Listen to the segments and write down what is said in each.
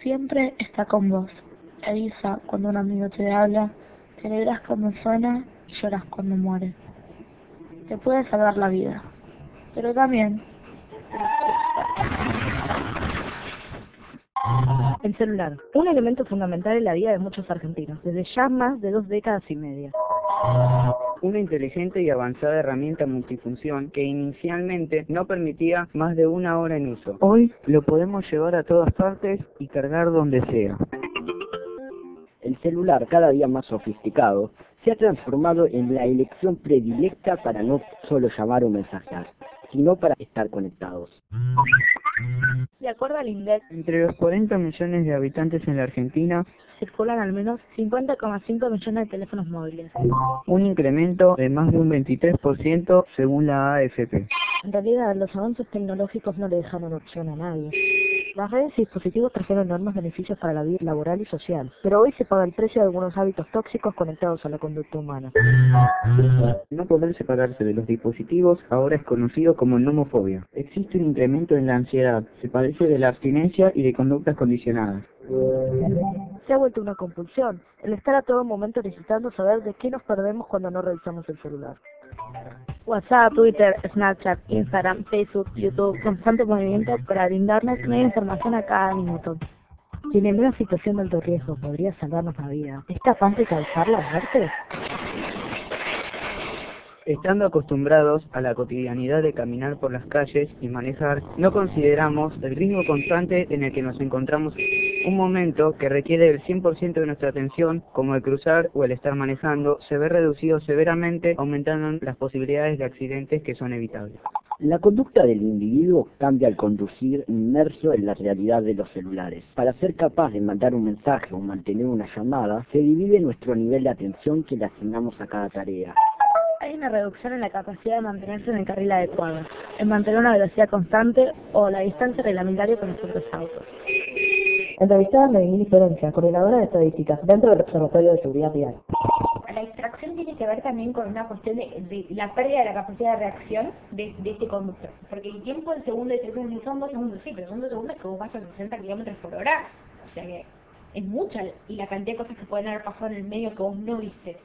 Siempre está con vos. Te avisa cuando un amigo te habla, te alegras cuando suena y lloras cuando muere. Te puede salvar la vida, pero también El celular, un elemento fundamental en la vida de muchos argentinos, desde ya más de 2 décadas y media. Una inteligente y avanzada herramienta multifunción que inicialmente no permitía más de 1 hora en uso. Hoy lo podemos llevar a todas partes y cargar donde sea. El celular, cada día más sofisticado, se ha transformado en la elección predilecta para no solo llamar o mensajear, sino para estar conectados. De acuerdo al INDEC, Entre los 40 millones de habitantes en la Argentina, circulan al menos 50,5 millones de teléfonos móviles. un incremento de más de un 23% según la AFP. En realidad, los avances tecnológicos no le dejaron opción a nadie. Las redes y dispositivos trajeron enormes beneficios para la vida laboral y social, pero hoy se paga el precio de algunos hábitos tóxicos conectados a la conducta humana. No poder separarse de los dispositivos ahora es conocido como nomofobia. Existe un incremento en la ansiedad, se padece de la abstinencia y de conductas condicionadas. Se ha vuelto una compulsión, el estar a todo momento necesitando saber de qué nos perdemos cuando no revisamos el celular. WhatsApp, Twitter, Snapchat, Instagram, Facebook, YouTube, constante movimiento para brindarnos nueva información a cada minuto. Si en una situación de alto riesgo podría salvarnos la vida, ¿es capaz de causar la muerte? Estando acostumbrados a la cotidianidad de caminar por las calles y manejar, no consideramos el riesgo constante en el que nos encontramos, un momento que requiere el 100% de nuestra atención, como el cruzar o el estar manejando, se ve reducido severamente, aumentando las posibilidades de accidentes que son evitables. La conducta del individuo cambia al conducir inmerso en la realidad de los celulares. Para ser capaz de mandar un mensaje o mantener una llamada, se divide nuestro nivel de atención que le asignamos a cada tarea. Hay una reducción en la capacidad de mantenerse en el carril adecuado, en mantener una velocidad constante o la distancia reglamentaria con los otros autos. Entrevistada Medellín Diferencia, coordinadora de estadísticas dentro del Observatorio de Seguridad Vial. La distracción tiene que ver también con una cuestión de la pérdida de la capacidad de reacción de este conductor. Porque el tiempo en segundo y 3 segundos son 2 segundos, sí, pero son 2 segundos que vos vas a 60 kilómetros por hora. O sea que es mucha y la cantidad de cosas que pueden haber pasado en el medio que vos no viste.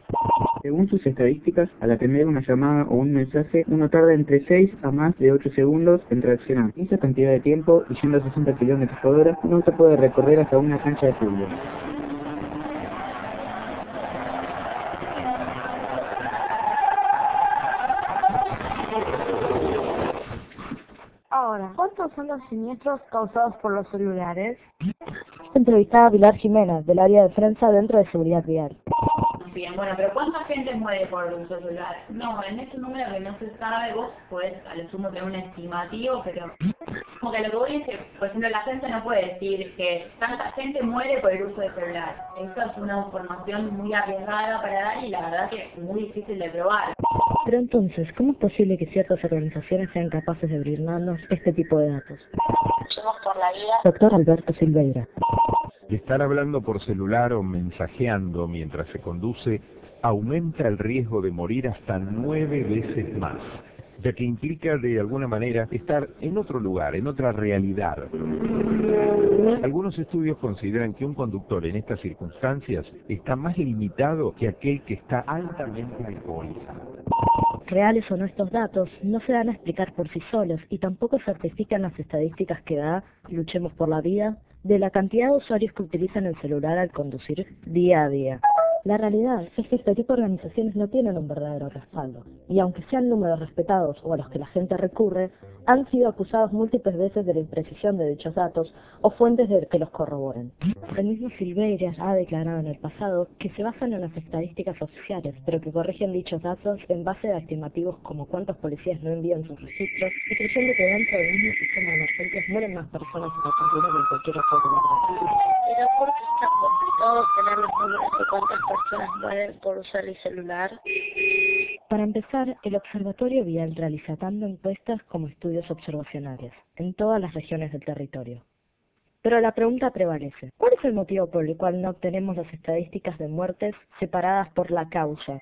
Según sus estadísticas, al atender una llamada o un mensaje, uno tarda entre 6 a más de 8 segundos en reaccionar. Esa cantidad de tiempo, y yendo a 60 kilómetros por hora, no se puede recorrer hasta una cancha de fútbol. Ahora, ¿cuántos son los siniestros causados por los celulares? Entrevistada a Pilar Jiménez, del área de prensa dentro de Seguridad Vial. Bien, bueno, pero ¿cuánta gente muere por el uso celular? No, en este número que no se sabe, vos podés a lo sumo tener un estimativo, pero como que lo que voy es que, por ejemplo, la gente no puede decir que tanta gente muere por el uso del celular. Esto es una información muy arriesgada para dar y la verdad que es muy difícil de probar. Pero entonces, ¿cómo es posible que ciertas organizaciones sean capaces de brindarnos este tipo de datos? luchemos por la vida. Doctor Alberto Silveira. Estar hablando por celular o mensajeando mientras se conduce aumenta el riesgo de morir hasta 9 veces más, ya que implica de alguna manera estar en otro lugar, en otra realidad. Algunos estudios consideran que un conductor en estas circunstancias está más limitado que aquel que está altamente alcoholizado. Reales o no estos datos, no se dan a explicar por sí solos y tampoco certifican las estadísticas que da Luchemos por la Vida de la cantidad de usuarios que utilizan el celular al conducir día a día. La realidad es que este tipo de organizaciones no tienen un verdadero respaldo, y aunque sean números respetados o a los que la gente recurre, han sido acusados múltiples veces de la imprecisión de dichos datos o fuentes que los corroboren. El mismo Silveira ha declarado en el pasado que se basan en las estadísticas oficiales, pero que corrigen dichos datos en base a estimativos como cuántos policías no envían sus registros, y creyendo que dentro del mismo sistema de emergencias mueren más personas en Argentina que en cualquier otro lugar. Pero ¿por qué es tan complicado tener los números de cuántas personas mueren por usar el celular? Para empezar, el Observatorio Vial realiza tanto encuestas como estudios observacionales en todas las regiones del territorio. Pero la pregunta prevalece: ¿cuál es el motivo por el cual no obtenemos las estadísticas de muertes separadas por la causa?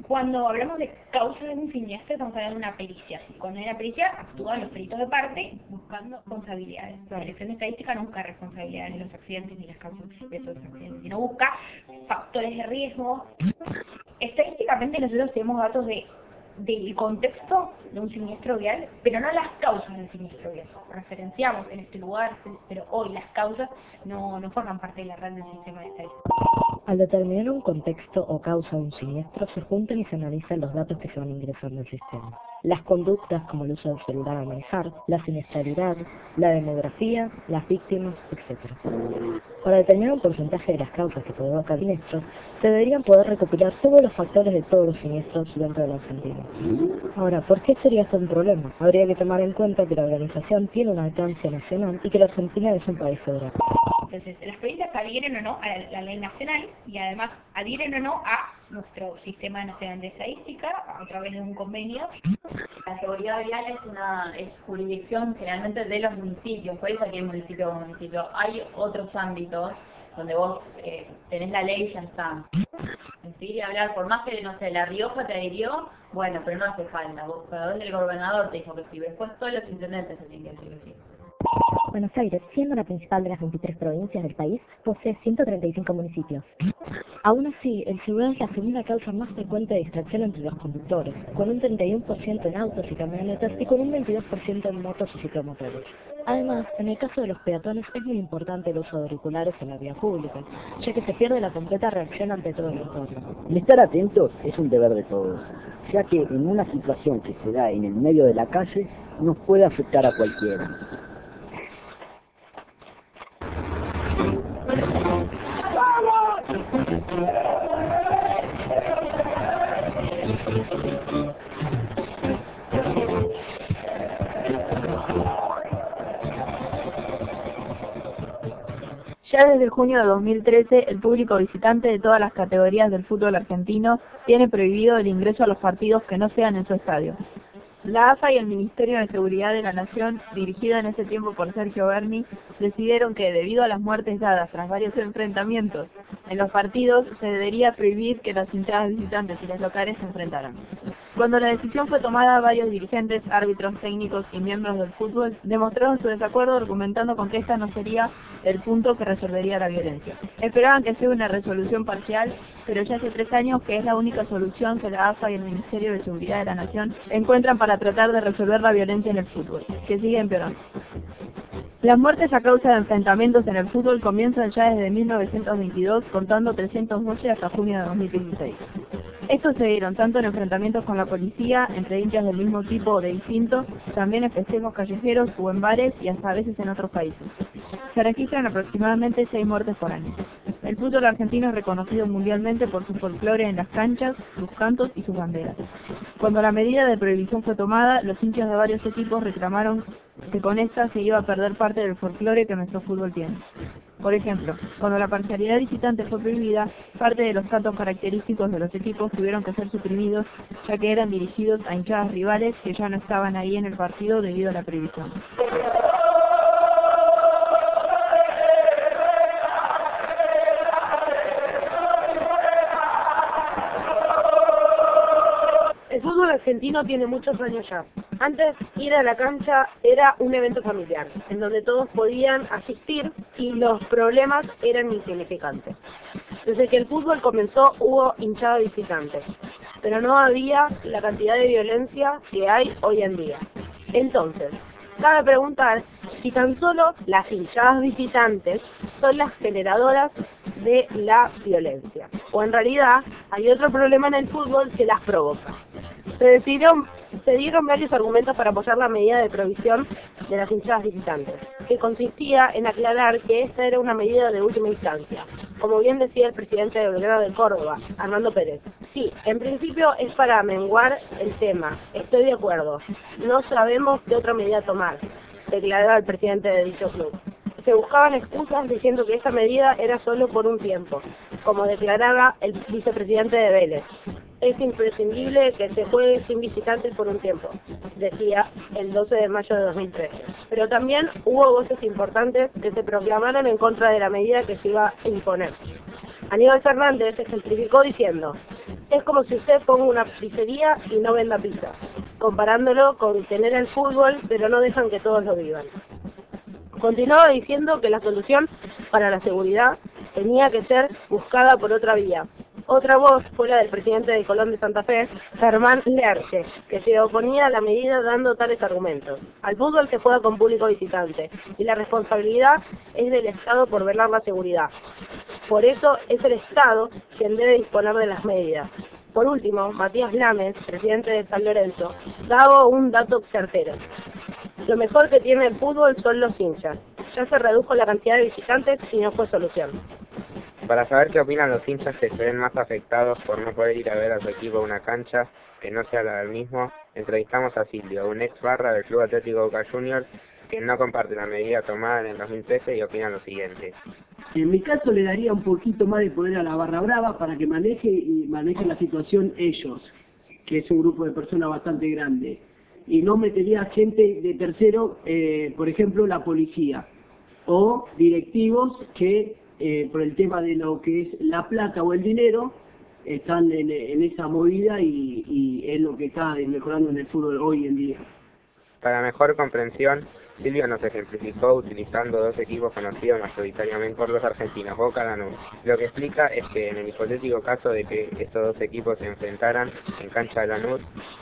Cuando hablamos de causa de un siniestro, estamos hablando de una pericia. Cuando hay una pericia, actúan los peritos de parte buscando responsabilidades. La dirección estadística no busca responsabilidades de los accidentes ni las causas de esos accidentes, sino busca factores de riesgo. Estadísticamente nosotros tenemos datos del contexto de un siniestro vial, pero no las causas del siniestro vial. Referenciamos en este lugar, pero hoy las causas no forman parte de la red del sistema de estadística. Al determinar un contexto o causa de un siniestro, se juntan y se analizan los datos que se van ingresando al sistema. Las conductas, como el uso del celular al manejar, la siniestralidad, la demografía, las víctimas, etc. Para determinar un porcentaje de las causas que provocan el siniestro, se deberían poder recopilar todos los factores de todos los siniestros dentro de la Argentina. Ahora, ¿por qué sería esto un problema? Habría que tomar en cuenta que la organización tiene un alcance nacional y que la Argentina es un país federal. Entonces, las provincias adhieren o no a la ley nacional y además adhieren o no a nuestro Sistema Nacional de Estadística a través de un convenio. La seguridad vial es jurisdicción generalmente de los municipios, por eso aquí hay municipio por municipio. Hay otros ámbitos donde vos tenés la ley y ya está. En sí, hablar, por más que, no sé, La Rioja te adhirió, bueno, pero no hace falta. Vos, ¿para dónde el gobernador te dijo que sí? Después todos los intendentes se tienen que decir que sí. Buenos Aires, siendo la principal de las 23 provincias del país, posee 135 municipios. Aún así, el celular es la segunda causa más frecuente de distracción entre los conductores, con un 31% en autos y camionetas y con un 22% en motos y ciclomotores. Además, en el caso de los peatones es muy importante el uso de auriculares en la vía pública, ya que se pierde la completa reacción ante todo el entorno. El estar atentos es un deber de todos, ya que en una situación que se da en el medio de la calle nos puede afectar a cualquiera. Ya desde junio de 2013, el público visitante de todas las categorías del fútbol argentino tiene prohibido el ingreso a los partidos que no sean en su estadio. La AFA y el Ministerio de Seguridad de la Nación, dirigido en ese tiempo por Sergio Berni, decidieron que debido a las muertes dadas tras varios enfrentamientos en los partidos, se debería prohibir que las hinchadas visitantes y los locales se enfrentaran. Cuando la decisión fue tomada, varios dirigentes, árbitros, técnicos y miembros del fútbol demostraron su desacuerdo argumentando con que esta no sería el punto que resolvería la violencia. Esperaban que sea una resolución parcial, pero ya hace 3 años que es la única solución que la AFA y el Ministerio de Seguridad de la Nación encuentran para tratar de resolver la violencia en el fútbol, que sigue empeorando. Las muertes a causa de enfrentamientos en el fútbol comienzan ya desde 1922, contando 312 hasta junio de 2016. Estos se dieron tanto en enfrentamientos con la policía, entre hinchas del mismo tipo o de distinto, también en festejos callejeros o en bares y hasta a veces en otros países. Se registran aproximadamente 6 muertes por año. El fútbol argentino es reconocido mundialmente por su folclore en las canchas, sus cantos y sus banderas. Cuando la medida de prohibición fue tomada, los hinchas de varios equipos reclamaron que con esta se iba a perder parte del folclore que nuestro fútbol tiene. Por ejemplo, cuando la parcialidad visitante fue prohibida, parte de los cantos característicos de los equipos tuvieron que ser suprimidos, ya que eran dirigidos a hinchadas rivales que ya no estaban ahí en el partido debido a la prohibición. El fútbol argentino tiene muchos años ya. Antes, ir a la cancha era un evento familiar, en donde todos podían asistir y los problemas eran insignificantes. Desde que el fútbol comenzó hubo hinchada visitante, pero no había la cantidad de violencia que hay hoy en día. Entonces, cabe preguntar si tan solo las hinchadas visitantes son las generadoras de la violencia, o en realidad hay otro problema en el fútbol que las provoca. Se dieron varios argumentos para apoyar la medida de prohibición de las hinchadas visitantes, que consistía en aclarar que esta era una medida de última instancia, como bien decía el presidente de Belgrano de Córdoba, Armando Pérez. Sí, en principio es para menguar el tema, estoy de acuerdo, no sabemos qué otra medida tomar, declaró el presidente de dicho club. Se buscaban excusas diciendo que esta medida era solo por un tiempo, como declaraba el vicepresidente de Vélez. Es imprescindible que se juegue sin visitantes por un tiempo, decía el 12 de mayo de 2013. Pero también hubo voces importantes que se proclamaron en contra de la medida que se iba a imponer. Aníbal Fernández ejemplificó diciendo: Es como si usted ponga una pizzería y no venda pizza, comparándolo con tener el fútbol, pero no dejan que todos lo vivan. Continuaba diciendo que la solución para la seguridad tenía que ser buscada por otra vía. Otra voz fue la del presidente de Colón de Santa Fe, Germán Lerche, que se oponía a la medida dando tales argumentos. Al fútbol se juega con público visitante y la responsabilidad es del Estado por velar la seguridad. Por eso es el Estado quien debe disponer de las medidas. Por último, Matías Lames, presidente de San Lorenzo, daba un dato certero. Lo mejor que tiene el fútbol son los hinchas. Ya se redujo la cantidad de visitantes y no fue solución. Para saber qué opinan los hinchas que se ven más afectados por no poder ir a ver a su equipo a una cancha que no sea la del mismo, entrevistamos a Silvio, un ex barra del Club Atlético Boca Juniors, que no comparte la medida tomada en el 2013 y opina lo siguiente. En mi caso le daría un poquito más de poder a la barra brava para que maneje la situación ellos, que es un grupo de personas bastante grande. Y no metería gente de tercero, por ejemplo, la policía, o directivos que, por el tema de lo que es la plata o el dinero, están en esa movida y es lo que está mejorando en el fútbol hoy en día. Para mejor comprensión, Silvio nos ejemplificó utilizando dos equipos conocidos mayoritariamente por los argentinos, Boca y Lanús. Lo que explica es que en el hipotético caso de que estos dos equipos se enfrentaran en cancha de Lanús,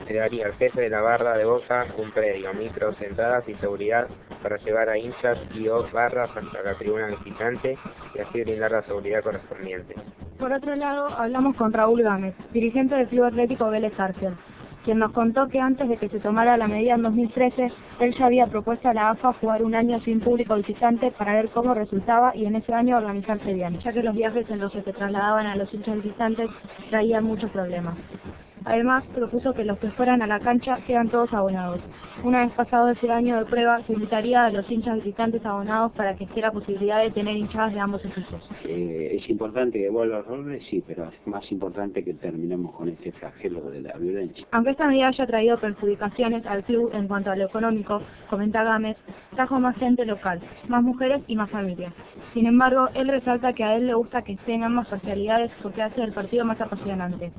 le daría al jefe de la barra de Boca un predio, micros, entradas y seguridad para llevar a hinchas y o barras hasta la tribuna visitante y así brindar la seguridad correspondiente. Por otro lado, hablamos con Raúl Gámez, dirigente del Club Atlético Vélez Arfiel, quien nos contó que antes de que se tomara la medida en 2013, él ya había propuesto a la AFA jugar un año sin público visitante para ver cómo resultaba y en ese año organizarse bien, ya que los viajes en los que se trasladaban a los hinchas visitantes traían muchos problemas. Además, propuso que los que fueran a la cancha sean todos abonados. Una vez pasado ese año de prueba, se invitaría a los hinchas visitantes abonados para que esté la posibilidad de tener hinchadas de ambos equipos. Es importante que vuelva los roles, sí, pero es más importante que terminemos con este flagelo de la violencia. Aunque esta medida haya traído perjudicaciones al club en cuanto a lo económico, comenta Gámez, trajo más gente local, más mujeres y más familias. Sin embargo, él resalta que a él le gusta que estén ambas parcialidades porque hace el partido más apasionante.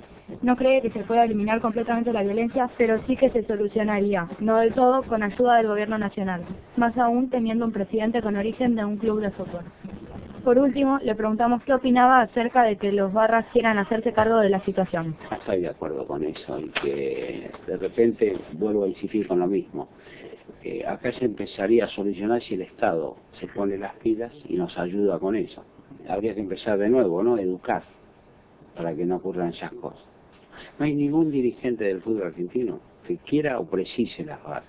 No cree que se pueda eliminar completamente la violencia, pero sí que se solucionaría, no del todo, con ayuda del gobierno nacional, más aún teniendo un presidente con origen de un club de fútbol. Por último, le preguntamos qué opinaba acerca de que los barras quieran hacerse cargo de la situación. Estoy de acuerdo con eso y que de repente vuelvo a insistir con lo mismo. Acá se empezaría a solucionar si el Estado se pone las pilas y nos ayuda con eso. Habría que empezar de nuevo, ¿no? Educar para que no ocurran esas cosas. No hay ningún dirigente del fútbol argentino que quiera o precise las barras.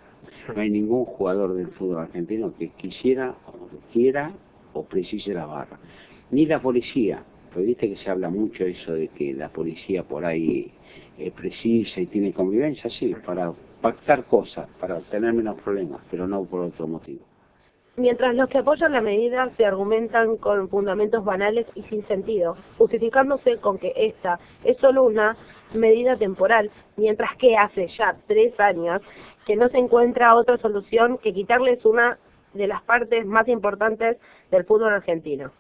No hay ningún jugador del fútbol argentino que quiera o precise las barras. Ni la policía. Porque viste que se habla mucho eso de que la policía por ahí precisa y tiene convivencia, sí, para pactar cosas, para tener menos problemas, pero no por otro motivo. Mientras los que apoyan la medida se argumentan con fundamentos banales y sin sentido, justificándose con que esta es solo una medida temporal, mientras que hace ya 3 años que no se encuentra otra solución que quitarles una de las partes más importantes del fútbol argentino.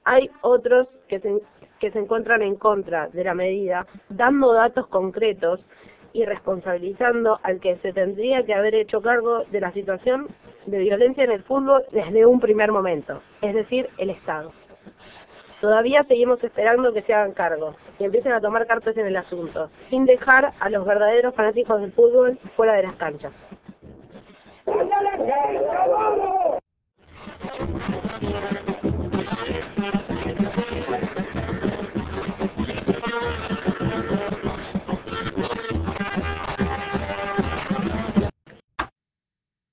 Hay otros que se encuentran en contra de la medida, dando datos concretos y responsabilizando al que se tendría que haber hecho cargo de la situación de violencia en el fútbol desde un primer momento, es decir, el Estado. Todavía seguimos esperando que se hagan cargo y empiecen a tomar cartas en el asunto, sin dejar a los verdaderos fanáticos del fútbol fuera de las canchas.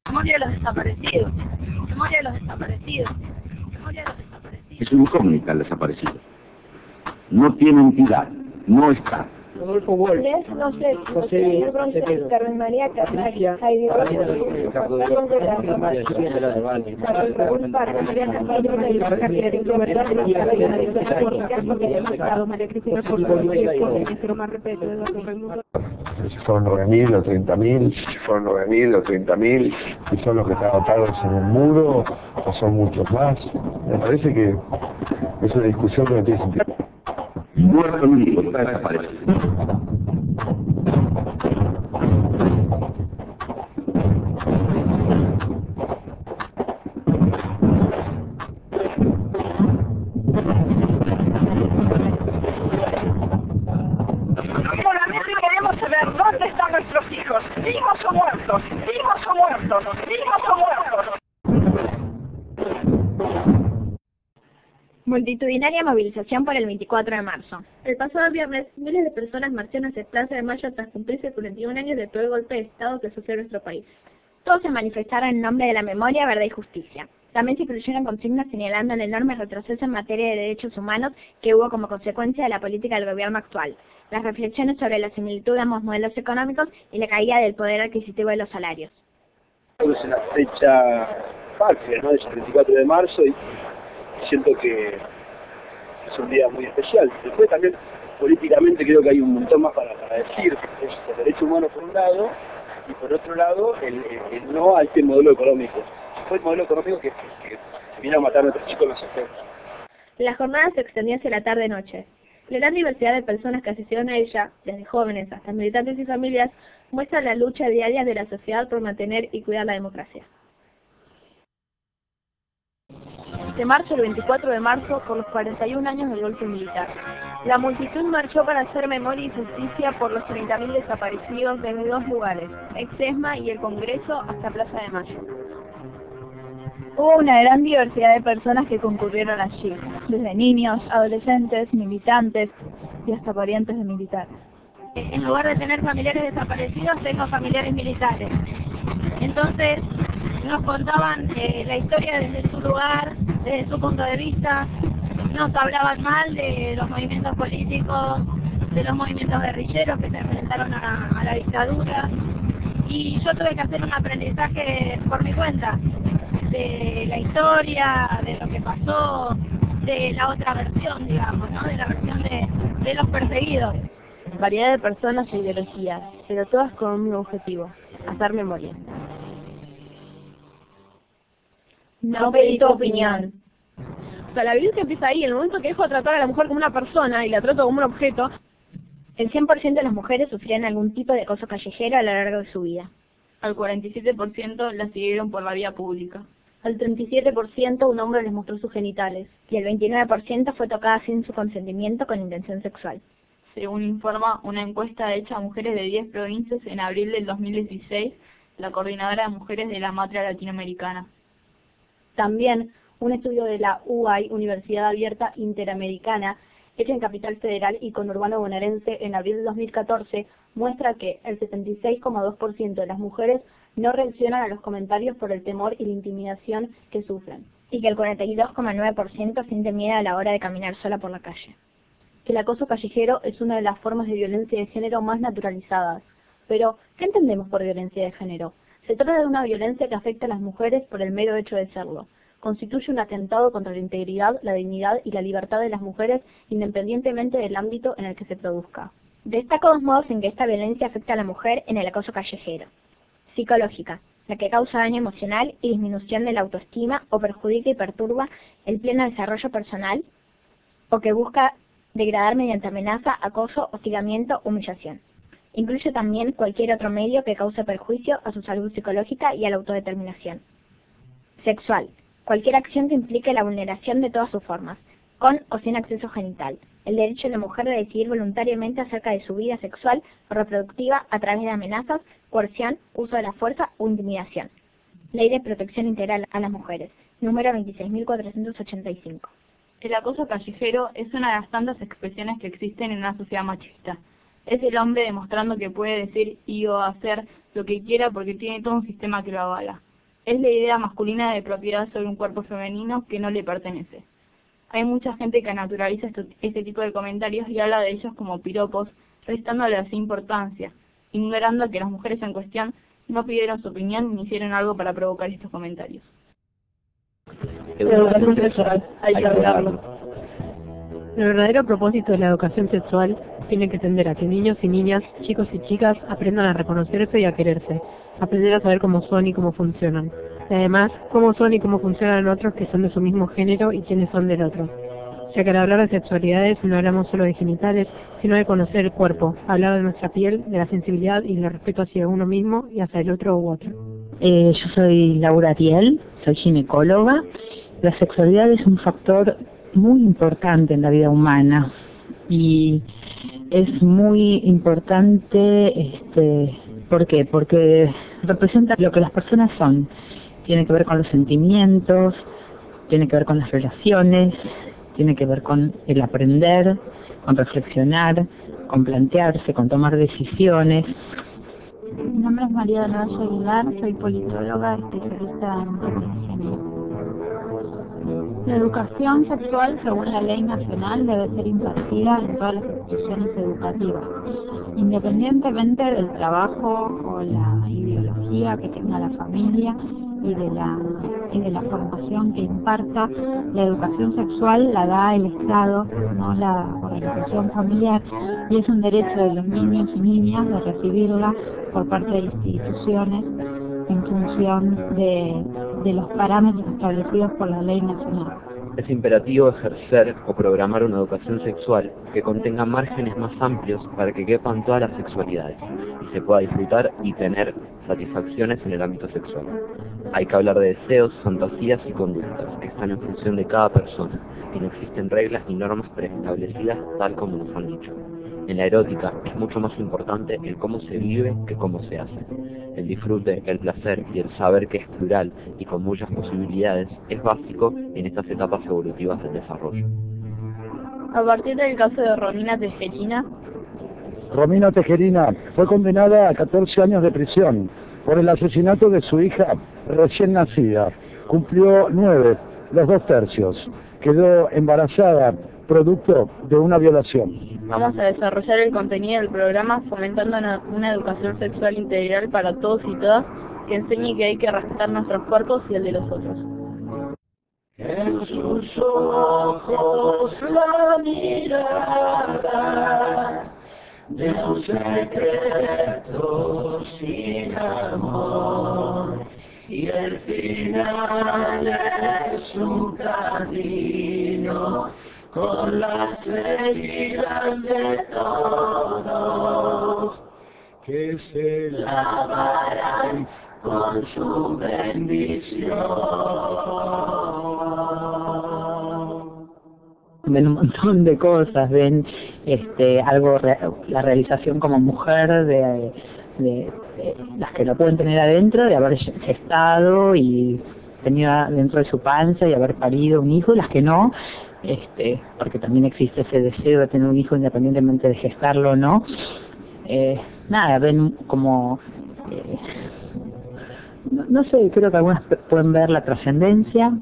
Memoria de los desaparecidos. Memoria de los desaparecidos. Memoria de los desaparecidos. Es un incógnita el desaparecido. No tiene entidad, no está. Rodolfo Wolf, José Carmen María Carrasco, Jaime Si fueron 9.000 o 30.000, si fueron 9.000 o 30.000, si son los que están atados en un muro o son muchos más. Me parece que es una discusión que no tiene sentido. muerto en vivo, está desaparecido. Queremos saber dónde están nuestros hijos, vivos o muertos, vivos o muertos, vivos o muertos. Multitudinaria movilización por el 24 de marzo. El pasado viernes, miles de personas marcharon hacia Plaza de Mayo tras cumplirse 41 años del peor golpe de Estado que sufrió nuestro país. Todos se manifestaron en nombre de la memoria, verdad y justicia. También se incluyeron consignas señalando el enorme retroceso en materia de derechos humanos que hubo como consecuencia de la política del gobierno actual, las reflexiones sobre la similitud de ambos modelos económicos y la caída del poder adquisitivo de los salarios. Es una fecha patria, ¿no? Es el 24 de marzo y siento que es un día muy especial. Después también políticamente creo que hay un montón más para decir. Es el derecho humano por un lado y por otro lado el no a este modelo económico. Fue el modelo económico que vino a matar a nuestros chicos en los 70. La jornada se extendió hacia la tarde-noche. La gran diversidad de personas que asistieron a ella, desde jóvenes hasta militantes y familias, muestra la lucha diaria de la sociedad por mantener y cuidar la democracia. Se marcha el 24 de marzo por los 41 años del golpe militar. La multitud marchó para hacer memoria y justicia por los 30.000 desaparecidos desde dos lugares, Exesma y el Congreso hasta Plaza de Mayo. Hubo una gran diversidad de personas que concurrieron allí, desde niños, adolescentes, militantes y hasta parientes de militares. En lugar de tener familiares desaparecidos, tengo familiares militares. Entonces, nos contaban la historia desde su lugar, desde su punto de vista, nos hablaban mal de los movimientos políticos, de los movimientos guerrilleros que se enfrentaron a la dictadura, y yo tuve que hacer un aprendizaje por mi cuenta, de la historia, de lo que pasó, de la otra versión, digamos, ¿no? De la versión de los perseguidos. Variedad de personas e ideologías, pero todas con un mismo objetivo, hacer memoria. No pedí tu opinión. O sea, la violencia empieza ahí, en el momento que dejo de tratar a la mujer como una persona y la trato como un objeto. El 100% de las mujeres sufrieron algún tipo de acoso callejero a lo largo de su vida. Al 47% la siguieron por la vía pública. Al 37% un hombre les mostró sus genitales. Y el 29% fue tocada sin su consentimiento con intención sexual. Según informa una encuesta hecha a mujeres de 10 provincias en abril del 2016, la Coordinadora de Mujeres de la Matria Latinoamericana. También un estudio de la UAI, Universidad Abierta Interamericana, hecho en Capital Federal y conurbano bonaerense en abril de 2014, muestra que el 76,2% de las mujeres no reaccionan a los comentarios por el temor y la intimidación que sufren, y que el 42,9% siente miedo a la hora de caminar sola por la calle. Que el acoso callejero es una de las formas de violencia de género más naturalizadas. Pero, ¿qué entendemos por violencia de género? Se trata de una violencia que afecta a las mujeres por el mero hecho de serlo. Constituye un atentado contra la integridad, la dignidad y la libertad de las mujeres independientemente del ámbito en el que se produzca. Destaco dos modos en que esta violencia afecta a la mujer en el acoso callejero. Psicológica, la que causa daño emocional y disminución de la autoestima o perjudica y perturba el pleno desarrollo personal o que busca degradar mediante amenaza, acoso, hostigamiento, humillación. Incluye también cualquier otro medio que cause perjuicio a su salud psicológica y a la autodeterminación. Sexual, cualquier acción que implique la vulneración de todas sus formas, con o sin acceso genital, el derecho de la mujer de decidir voluntariamente acerca de su vida sexual o reproductiva a través de amenazas, coerción, uso de la fuerza o intimidación. Ley de Protección Integral a las Mujeres, número 26.485. El acoso callejero es una de las tantas expresiones que existen en una sociedad machista. Es el hombre demostrando que puede decir y o hacer lo que quiera porque tiene todo un sistema que lo avala. Es la idea masculina de propiedad sobre un cuerpo femenino que no le pertenece. Hay mucha gente que naturaliza este tipo de comentarios y habla de ellos como piropos, restándole así importancia, ignorando que las mujeres en cuestión no pidieron su opinión ni hicieron algo para provocar estos comentarios. Educación sexual, hay que hablarlo. El verdadero propósito de la educación sexual tiene que tender a que niños y niñas, chicos y chicas aprendan a reconocerse y a quererse, aprender a saber cómo son y cómo funcionan. Y además, cómo son y cómo funcionan otros que son de su mismo género y quienes son del otro. ya que al hablar de sexualidades no hablamos solo de genitales, sino de conocer el cuerpo, hablar de nuestra piel, de la sensibilidad y del respeto hacia uno mismo y hacia el otro u otro. Yo soy Laura Ariel, soy ginecóloga. La sexualidad es un factor muy importante en la vida humana y es muy importante, ¿por qué? Porque representa lo que las personas son. Tiene que ver con los sentimientos, tiene que ver con las relaciones, tiene que ver con el aprender, con reflexionar, con plantearse, con tomar decisiones. Mi nombre es María Dolores Aguilar, soy politóloga, especialista en temas de género. La educación sexual, según la ley nacional, debe ser impartida en todas las instituciones educativas, independientemente del trabajo o la ideología que tenga la familia y de la formación que imparta. La educación sexual la da el Estado, no la organización familiar, y es un derecho de los niños y niñas de recibirla por parte de instituciones en función de los parámetros establecidos por la ley nacional. Es imperativo ejercer o programar una educación sexual que contenga márgenes más amplios para que quepan todas las sexualidades y se pueda disfrutar y tener satisfacciones en el ámbito sexual. Hay que hablar de deseos, fantasías y conductas que están en función de cada persona y no existen reglas ni normas preestablecidas tal como nos han dicho. En la erótica es mucho más importante el cómo se vive que cómo se hace. El disfrute, el placer y el saber que es plural y con muchas posibilidades es básico en estas etapas evolutivas del desarrollo. A partir del caso de Romina Tejerina. Romina Tejerina fue condenada a 14 años de prisión por el asesinato de su hija recién nacida. Cumplió 9, los 2/3. Quedó embarazada producto de una violación. Vamos a desarrollar el contenido del programa fomentando una educación sexual integral para todos y todas que enseñe que hay que respetar nuestros cuerpos y el de los otros. En sus ojos la mirada de un secreto sin amor y el final es un camino con las heridas de todos que se lavarán con su bendición. Ven un montón de cosas, ven la realización como mujer de las que lo pueden tener adentro, de haber gestado y tenido dentro de su panza y haber parido un hijo, y las que no, porque también existe ese deseo de tener un hijo independientemente de gestarlo o no. Ven como no sé, creo que algunas pueden ver la trascendencia,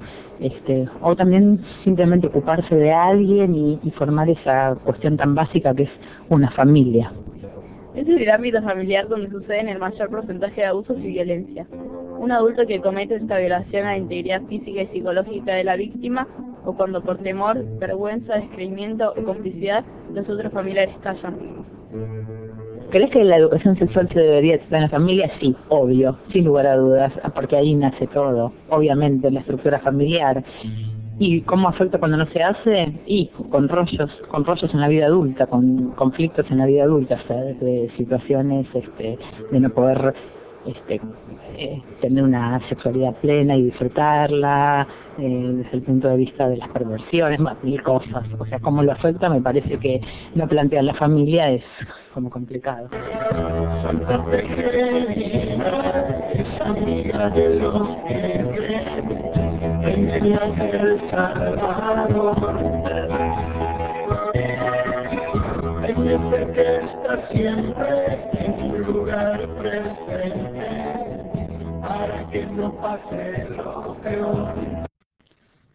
o también simplemente ocuparse de alguien y formar esa cuestión tan básica que es una familia. Ese es el ámbito familiar donde suceden el mayor porcentaje de abusos y violencia. Un adulto que comete esta violación a la integridad física y psicológica de la víctima, o cuando por temor, vergüenza, descreimiento o complicidad los otros familiares callan. ¿Crees que la educación sexual se debería hacer en la familia? Sí, obvio, sin lugar a dudas, porque ahí nace todo, obviamente, en la estructura familiar. ¿Y cómo afecta cuando no se hace? Y con rollos en la vida adulta, con conflictos en la vida adulta, o sea, desde situaciones de no poder tener una sexualidad plena y disfrutarla, desde el punto de vista de las perversiones, mil cosas. O sea, cómo lo afecta, me parece que no plantear la familia es como complicado. Santa Tejerina es amiga de los que creen en el ángel Salvador. En ese que está siempre en un lugar presente para que no pase lo peor.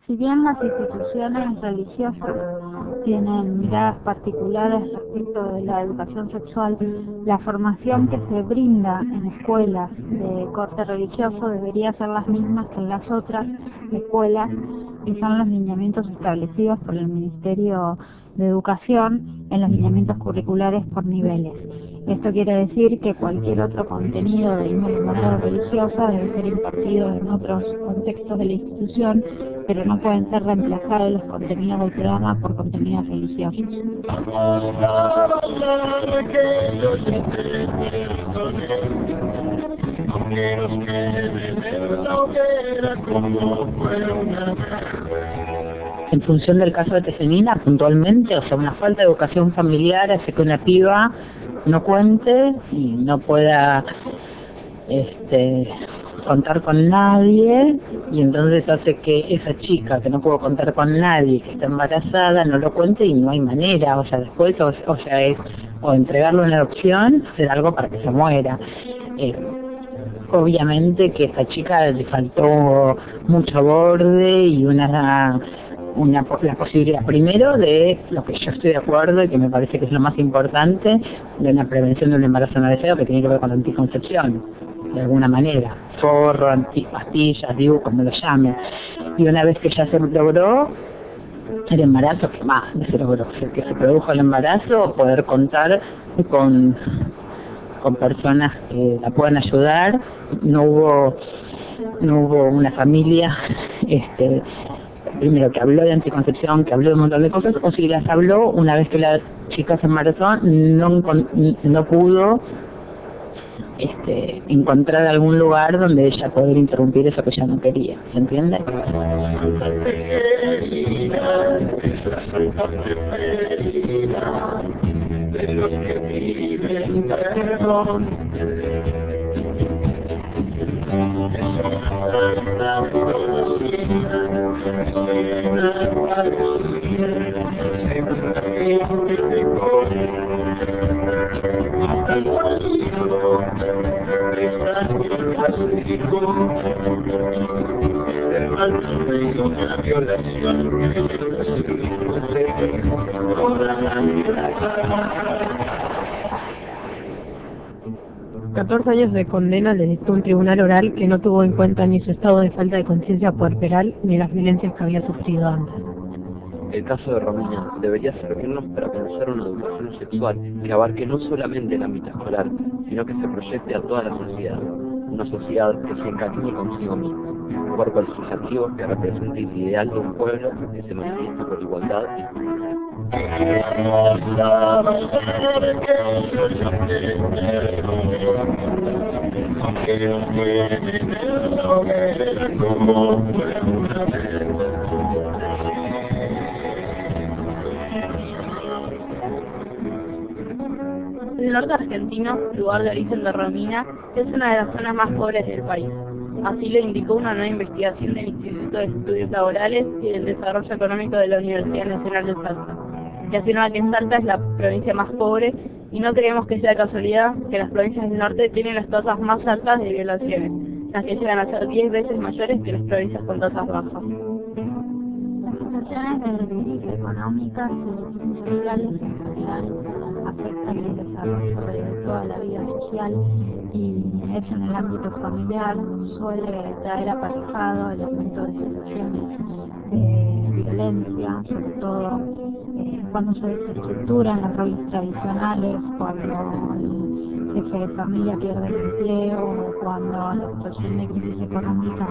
Si bien las instituciones religiosas tienen miradas particulares respecto de la educación sexual, la formación que se brinda en escuelas de corte religioso debería ser las mismas que en las otras escuelas, que son los lineamientos establecidos por el Ministerio de Educación en los lineamientos curriculares por niveles. Esto quiere decir que cualquier otro contenido de índole moral o religiosa debe ser impartido en otros contextos de la institución, pero no pueden ser reemplazados los contenidos del programa por contenidos religiosos. En función del caso de Tesenina, puntualmente, o sea, una falta de educación familiar hace que una piba no cuente y no pueda contar con nadie, y entonces hace que esa chica que no pudo contar con nadie, que está embarazada, no lo cuente y no hay manera, o sea, después, o sea, es o entregarlo en adopción, hacer algo para que se muera. Obviamente que a esta chica le faltó mucho borde y la posibilidad primero de lo que yo estoy de acuerdo y que me parece que es lo más importante, de una prevención de un embarazo no deseado, que tiene que ver con la anticoncepción, de alguna manera, forro, antipastillas, digo, como lo llamen. Y una vez que ya se logró el embarazo, que más no se logró, que se produjo el embarazo, poder contar con personas que la puedan ayudar. No hubo una familia primero que habló de anticoncepción, que habló de un montón de cosas, o si las habló, una vez que la chica se embarazó, no pudo encontrar algún lugar donde ella poder interrumpir eso que ella no quería, ¿se entiende? De los que viven perdón. La violación 14 años de condena le dictó un tribunal oral que no tuvo en cuenta ni su estado de falta de conciencia puerperal ni las violencias que había sufrido antes. El caso de Romina debería servirnos para pensar una educación sexual que abarque no solamente el ámbito escolar, sino que se proyecte a toda la sociedad. Una sociedad que se encariñe consigo misma. Un cuerpo legislativo que represente el ideal de un pueblo que se manifieste por igualdad El norte argentino, lugar de origen de Romina, es una de las zonas más pobres del país. Así lo indicó una nueva investigación del Instituto de Estudios Laborales y del Desarrollo Económico de la Universidad Nacional de Salta, que afirma que Salta es la provincia más pobre y no creemos que sea casualidad que las provincias del norte tienen las tasas más altas de violaciones, las que llegan a ser 10 veces mayores que las provincias con tasas bajas. Las situaciones económicas y sociales en general afectan el desarrollo de toda la vida social, y eso en el ámbito familiar suele traer aparejado elementos de situaciones de violencia, sobre todo cuando se desestructuran los roles tradicionales, cuando el jefe de familia pierde el empleo o cuando la situación de crisis económica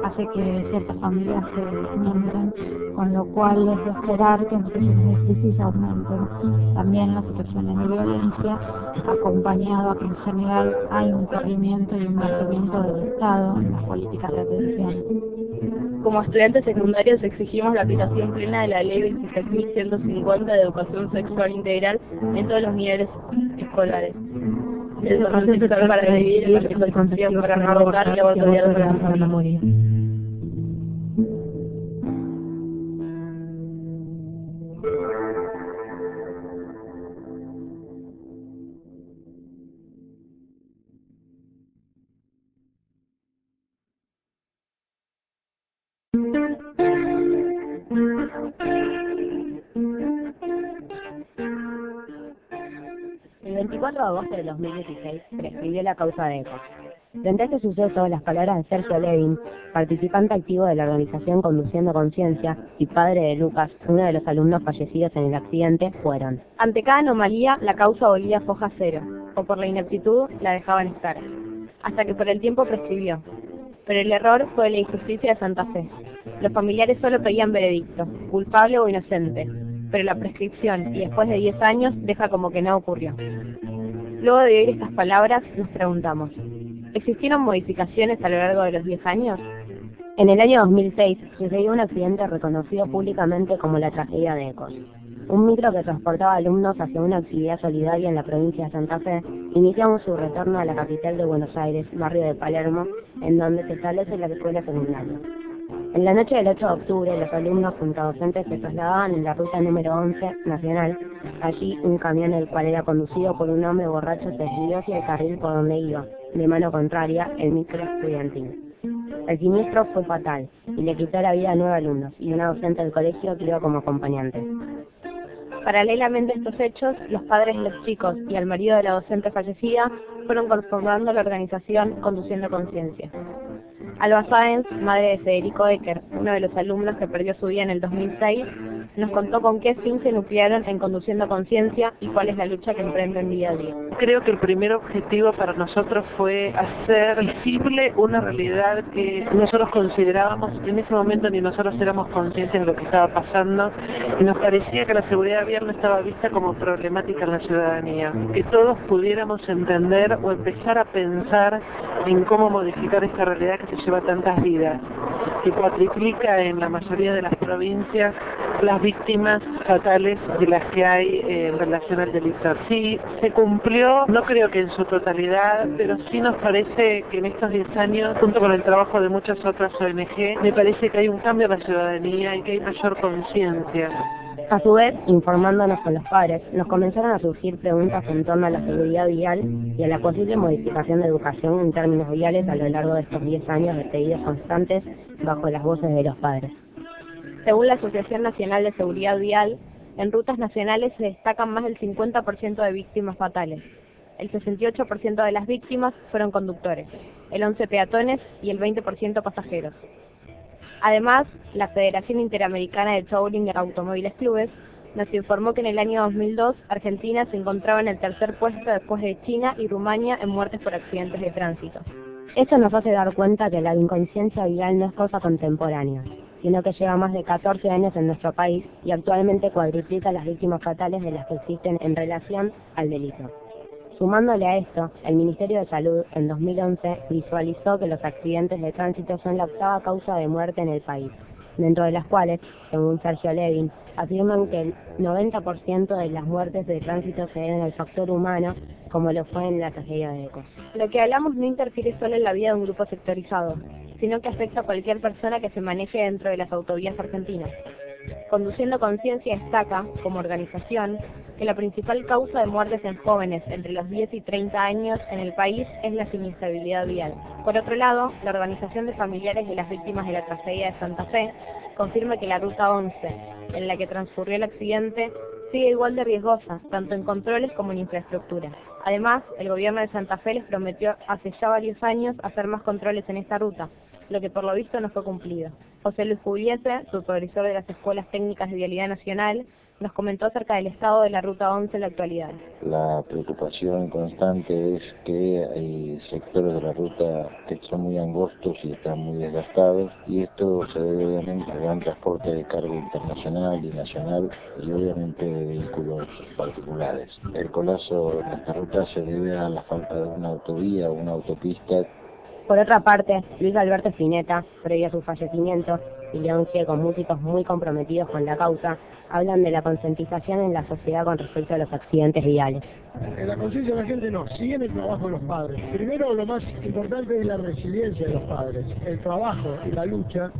hace que ciertas familias se desmiembren, con lo cual es de esperar que en situaciones de crisis aumenten también las situaciones de violencia, acompañado a que en general hay un corrimiento y un mantenimiento del Estado en las políticas de atención. Como estudiantes secundarios exigimos la aplicación plena de la Ley 26.150 de Educación Sexual Integral en todos los niveles escolares. Educación sexual para vivir, educación para no abortar y abortar para no morir. El 24 de agosto de 2016 prescribió la causa de ECO. Frente a este suceso, las palabras de Sergio Levin, participante activo de la organización Conduciendo Conciencia y padre de Lucas, uno de los alumnos fallecidos en el accidente, fueron: ante cada anomalía, la causa volvía foja cero. o por la ineptitud la dejaban estar, hasta que por el tiempo prescribió. Pero el error fue de la injusticia de Santa Fe. Los familiares solo pedían veredicto, culpable o inocente, pero la prescripción, y después de 10 años, deja como que no ocurrió. Luego de oír estas palabras, nos preguntamos, ¿existieron modificaciones a lo largo de los 10 años? En el año 2006 sucedió un accidente reconocido públicamente como la tragedia de Ecos. Un micro que transportaba alumnos hacia una actividad solidaria en la provincia de Santa Fe iniciamos su retorno a la capital de Buenos Aires, barrio de Palermo, en donde se establece la escuela secundaria. En la noche del 8 de octubre, los alumnos junto a docentes se trasladaban en la ruta número 11 nacional. Allí, un camión el cual era conducido por un hombre borracho se desvió hacia el carril por donde iba, de mano contraria, el micro estudiantil. El siniestro fue fatal y le quitó la vida a 9 alumnos y una docente del colegio quedó como acompañante. Paralelamente a estos hechos, los padres de los chicos y al marido de la docente fallecida fueron conformando la organización Conduciendo Conciencia. Alba Sáenz, madre de Federico Ecker, uno de los alumnos que perdió su vida en el 2006, nos contó con qué fin se nuclearon en Conduciendo Conciencia y cuál es la lucha que emprenden día a día. Creo que el primer objetivo para nosotros fue hacer visible una realidad que nosotros considerábamos, en ese momento ni nosotros éramos conscientes de lo que estaba pasando, y nos parecía que la seguridad vial no estaba vista como problemática en la ciudadanía, que todos pudiéramos entender o empezar a pensar en cómo modificar esta realidad que se lleva tantas vidas, que cuatriplica en la mayoría de las provincias las víctimas fatales de las que hay en relación al delito. Sí, se cumplió, no creo que en su totalidad, pero sí nos parece que en estos 10 años, junto con el trabajo de muchas otras ONG, me parece que hay un cambio en la ciudadanía y que hay mayor conciencia. A su vez, informándonos con los padres, nos comenzaron a surgir preguntas en torno a la seguridad vial y a la posible modificación de educación en términos viales a lo largo de estos 10 años de pedidos constantes bajo las voces de los padres. Según la Asociación Nacional de Seguridad Vial, en rutas nacionales se destacan más del 50% de víctimas fatales. El 68% de las víctimas fueron conductores, el 11% peatones y el 20% pasajeros. Además, la Federación Interamericana de Touring y Automóviles Clubes nos informó que en el año 2002 Argentina se encontraba en el tercer puesto después de China y Rumania en muertes por accidentes de tránsito. Esto nos hace dar cuenta que la inconsciencia vial no es cosa contemporánea, sino que lleva más de 14 años en nuestro país y actualmente cuadruplica las víctimas fatales de las que existen en relación al delito. Sumándole a esto, el Ministerio de Salud en 2011 visualizó que los accidentes de tránsito son la 8ª causa de muerte en el país, dentro de las cuales, según Sergio Levin, afirman que el 90% de las muertes de tránsito se deben al factor humano, como lo fue en la tragedia de Ecos. Lo que hablamos no interfiere solo en la vida de un grupo sectorizado, sino que afecta a cualquier persona que se maneje dentro de las autovías argentinas. Conduciendo Conciencia destaca, como organización, que la principal causa de muertes en jóvenes entre los 10 y 30 años en el país es la siniestrabilidad vial. Por otro lado, la Organización de Familiares de las Víctimas de la Tragedia de Santa Fe confirma que la Ruta 11, en la que transcurrió el accidente, sigue igual de riesgosa, tanto en controles como en infraestructura. Además, el gobierno de Santa Fe les prometió hace ya varios años hacer más controles en esta ruta, lo que por lo visto no fue cumplido. José Luis Pugliese, supervisor de las Escuelas Técnicas de Vialidad Nacional, nos comentó acerca del estado de la Ruta 11 en la actualidad. La preocupación constante es que hay sectores de la ruta que son muy angostos y están muy desgastados, y esto se debe obviamente al gran transporte de carga internacional y nacional y obviamente de vehículos particulares. El colapso en esta ruta se debe a la falta de una autovía o una autopista. Por otra parte, Luis Alberto Spinetta, previo a su fallecimiento, y León G. con músicos muy comprometidos con la causa, hablan de la concientización en la sociedad con respecto a los accidentes viales. La conciencia de la gente no, sigue el trabajo de los padres. Primero, lo más importante es la resiliencia de los padres, el trabajo y la lucha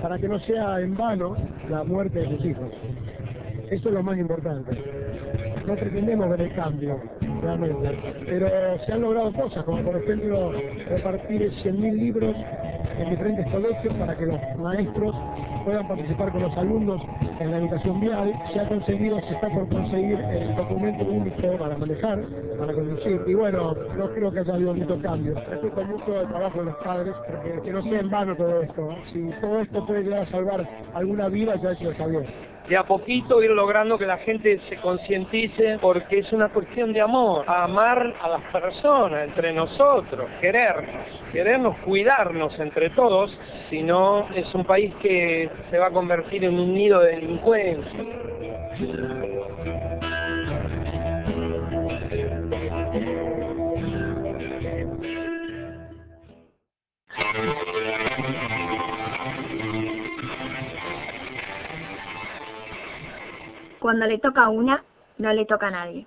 para que no sea en vano la muerte de sus hijos. Eso es lo más importante. No pretendemos ver el cambio, realmente, pero se han logrado cosas, como por ejemplo repartir 100.000 libros en diferentes colegios para que los maestros puedan participar con los alumnos en la educación vial. Se está por conseguir el documento único para manejar, para conducir, y bueno, no creo que haya habido mucho cambio. Respeto mucho el trabajo de los padres, porque que no sea en vano todo esto. Si todo esto puede llegar a salvar alguna vida, ya eso está bien. de a poquito ir logrando que la gente se concientice, porque es una cuestión de amor, amar a las personas, entre nosotros, querernos, cuidarnos entre todos, si no es un país que se va a convertir en un nido de delincuencia. Cuando le toca a una, no le toca a nadie.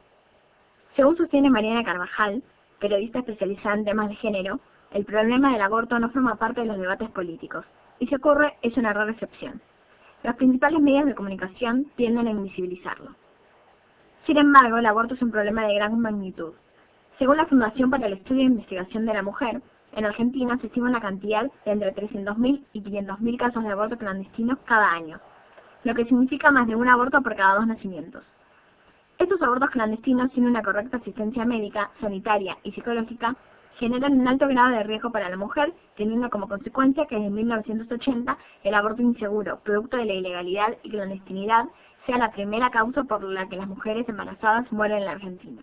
Según sostiene Mariana Carvajal, periodista especializada en temas de género, el problema del aborto no forma parte de los debates políticos, y si ocurre es una rara excepción. Los principales medios de comunicación tienden a invisibilizarlo. Sin embargo, el aborto es un problema de gran magnitud. Según la Fundación para el Estudio e Investigación de la Mujer, en Argentina se estima una cantidad de entre 300.000 y 500.000 casos de aborto clandestinos cada año, lo que significa más de un aborto por cada 2 nacimientos. Estos abortos clandestinos, sin una correcta asistencia médica, sanitaria y psicológica, generan un alto grado de riesgo para la mujer, teniendo como consecuencia que desde 1980 el aborto inseguro, producto de la ilegalidad y clandestinidad, sea la primera causa por la que las mujeres embarazadas mueren en la Argentina.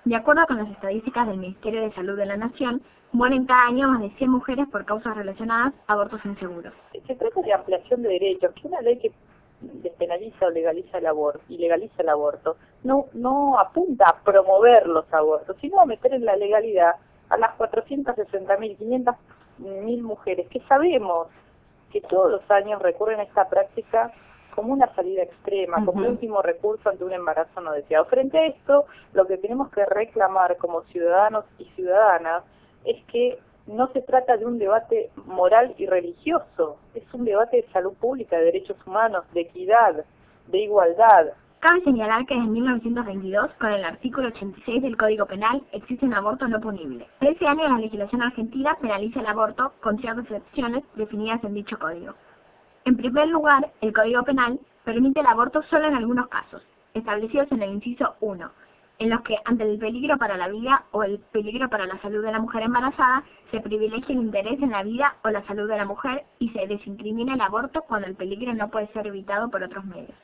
De acuerdo con las estadísticas del Ministerio de Salud de la Nación, mueren cada año más de 100 mujeres por causas relacionadas a abortos inseguros. Se trata de ampliación de derechos, que una ley que despenaliza o legaliza el aborto, no apunta a promover los abortos, sino a meter en la legalidad a las 460.000, 500.000 mujeres que sabemos que todos los años recurren a esta práctica como una salida extrema, como último recurso ante un embarazo no deseado. Frente a esto, lo que tenemos que reclamar como ciudadanos y ciudadanas es que no se trata de un debate moral y religioso, es un debate de salud pública, de derechos humanos, de equidad, de igualdad. Cabe señalar que desde 1922, con el artículo 86 del Código Penal, existe un aborto no punible. Desde ese año la legislación argentina penaliza el aborto con ciertas excepciones definidas en dicho código. En primer lugar, el Código Penal permite el aborto solo en algunos casos, establecidos en el inciso 1, en los que ante el peligro para la vida o el peligro para la salud de la mujer embarazada, se privilegia el interés en la vida o la salud de la mujer y se desincrimina el aborto cuando el peligro no puede ser evitado por otros medios.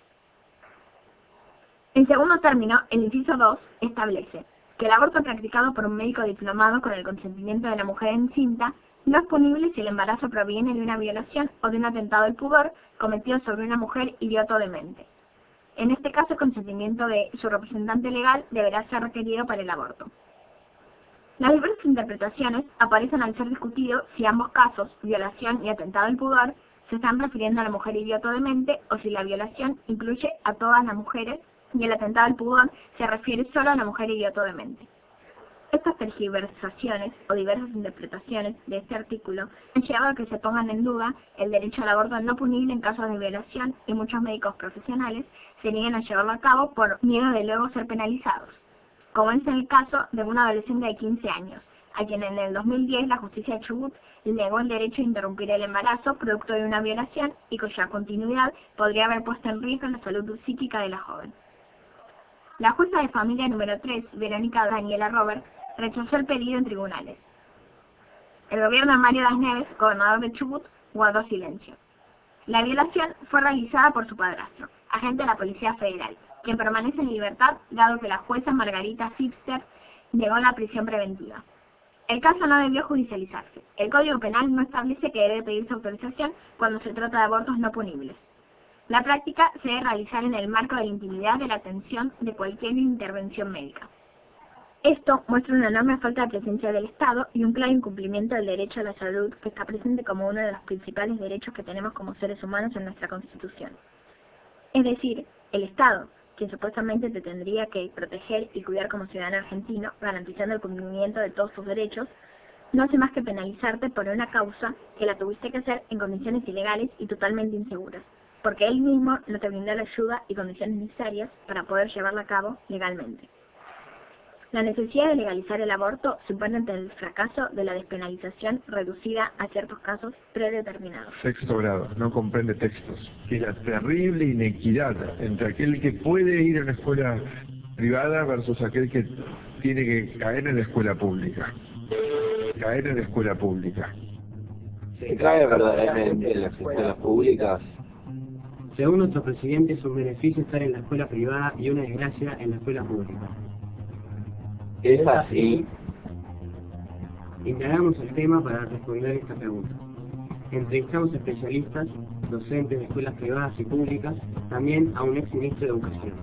En segundo término, el inciso 2 establece que el aborto practicado por un médico diplomado con el consentimiento de la mujer encinta no es punible si el embarazo proviene de una violación o de un atentado al pudor cometido sobre una mujer idiota o demente. En este caso, el consentimiento de su representante legal deberá ser requerido para el aborto. Las diversas interpretaciones aparecen al ser discutido si ambos casos, violación y atentado al pudor, se están refiriendo a la mujer idiota o demente o si la violación incluye a todas las mujeres y el atentado al pudor se refiere solo a la mujer idiota o demente. Estas tergiversaciones o diversas interpretaciones de este artículo han llevado a que se pongan en duda el derecho al aborto no punible en casos de violación y muchos médicos profesionales se niegan a llevarlo a cabo por miedo de luego ser penalizados, como es el caso de una adolescente de 15 años, a quien en el 2010 la justicia de Chubut le negó el derecho a interrumpir el embarazo producto de una violación y cuya continuidad podría haber puesto en riesgo la salud psíquica de la joven. La jueza de familia número 3, Verónica Daniela Robert, rechazó el pedido en tribunales. El gobierno de Mario Das Neves, gobernador de Chubut, guardó silencio. La violación fue realizada por su padrastro, agente de la Policía Federal, quien permanece en libertad dado que la jueza Margarita Sipster negó la prisión preventiva. El caso no debió judicializarse. El Código Penal no establece que debe pedirse autorización cuando se trata de abortos no punibles. La práctica se debe realizar en el marco de la intimidad de la atención de cualquier intervención médica. Esto muestra una enorme falta de presencia del Estado y un claro incumplimiento del derecho a la salud que está presente como uno de los principales derechos que tenemos como seres humanos en nuestra Constitución. Es decir, el Estado, quien supuestamente te tendría que proteger y cuidar como ciudadano argentino, garantizando el cumplimiento de todos tus derechos, no hace más que penalizarte por una causa que la tuviste que hacer en condiciones ilegales y totalmente inseguras, porque él mismo no te brindó la ayuda y condiciones necesarias para poder llevarla a cabo legalmente. La necesidad de legalizar el aborto supone el fracaso de la despenalización reducida a ciertos casos predeterminados. Sexto grado, no comprende textos. Y la terrible inequidad entre aquel que puede ir a una escuela privada versus aquel que tiene que caer en la escuela pública. Caer en la escuela pública. ¿Se cae verdaderamente en las escuelas públicas? Según nuestro presidente, es un beneficio estar en la escuela privada y una desgracia en la escuela pública. ¿Es así? Indagamos el tema para responder esta pregunta. Entrevistamos a especialistas, docentes de escuelas privadas y públicas, también a un ex ministro de Educación.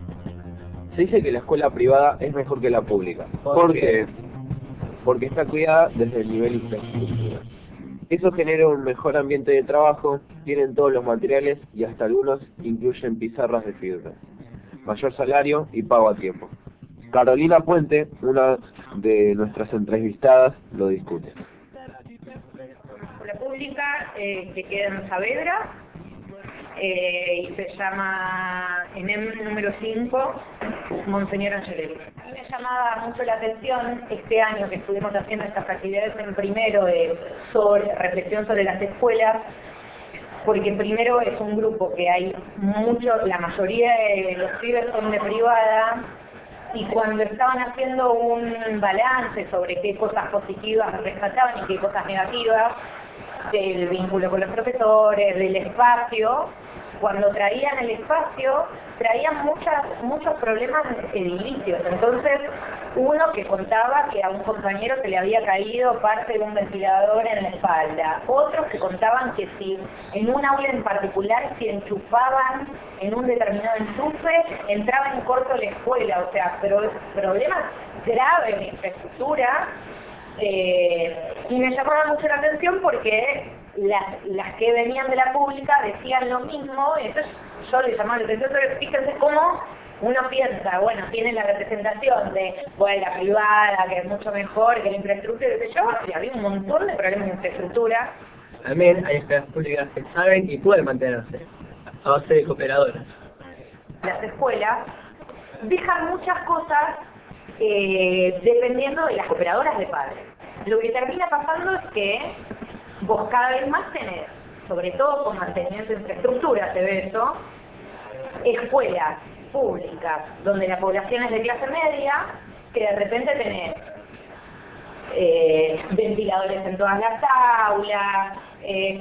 Se dice que la escuela privada es mejor que la pública. ¿Por qué? Porque está cuidada desde el nivel infraestructura. Eso genera un mejor ambiente de trabajo, tienen todos los materiales y hasta algunos incluyen pizarras de fibra. Mayor salario y pago a tiempo. Carolina Puente, una de nuestras entrevistadas, lo discute. La pública que queda en Saavedra y se llama ENEM número 5, Monseñor Angelelli. A mí me llamaba mucho la atención este año que estuvimos haciendo estas actividades en primero sobre reflexión sobre las escuelas, porque en primero es un grupo que hay mucho, la mayoría de los pibes son de privada, y cuando estaban haciendo un balance sobre qué cosas positivas rescataban y qué cosas negativas, del vínculo con los profesores, del espacio, cuando traían el espacio, traían muchos problemas edilicios. Entonces, uno que contaba que a un compañero se le había caído parte de un ventilador en la espalda, otros que contaban que si en un aula en particular, si enchufaban en un determinado enchufe, entraba en corto la escuela, o sea, problemas graves de infraestructura. Y me llamaba mucho la atención porque las que venían de la pública decían lo mismo, y entonces yo le llamaba la atención, pero fíjense cómo uno piensa, bueno, tiene la representación de, bueno, la privada, que es mucho mejor que la infraestructura, y había un montón de problemas de infraestructura. También hay escuelas públicas que saben y pueden mantenerse a base de cooperadoras. Las escuelas dejan muchas cosas dependiendo de las cooperadoras de padres. Lo que termina pasando es que vos cada vez más tenés, sobre todo con mantenimiento de infraestructura, se ve eso, escuelas públicas donde la población es de clase media, que de repente tenés ventiladores en todas las aulas,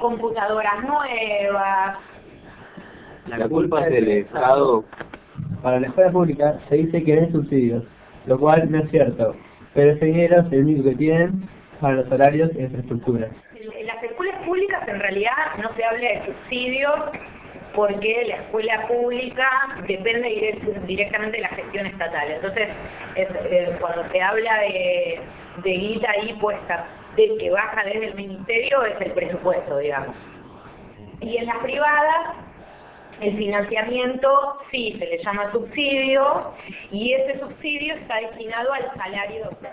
computadoras nuevas. La culpa es del Estado. Para la escuela pública se dice que den subsidios, lo cual no es cierto, pero ese dinero es el único que tienen para los salarios e infraestructura. En las escuelas públicas en realidad no se habla de subsidios porque la escuela pública depende directamente de la gestión estatal. Entonces, cuando se habla de guita ahí puesta, de que baja desde el ministerio, es el presupuesto, digamos. Y en las privadas, el financiamiento sí se le llama subsidio, y ese subsidio está destinado al salario docente.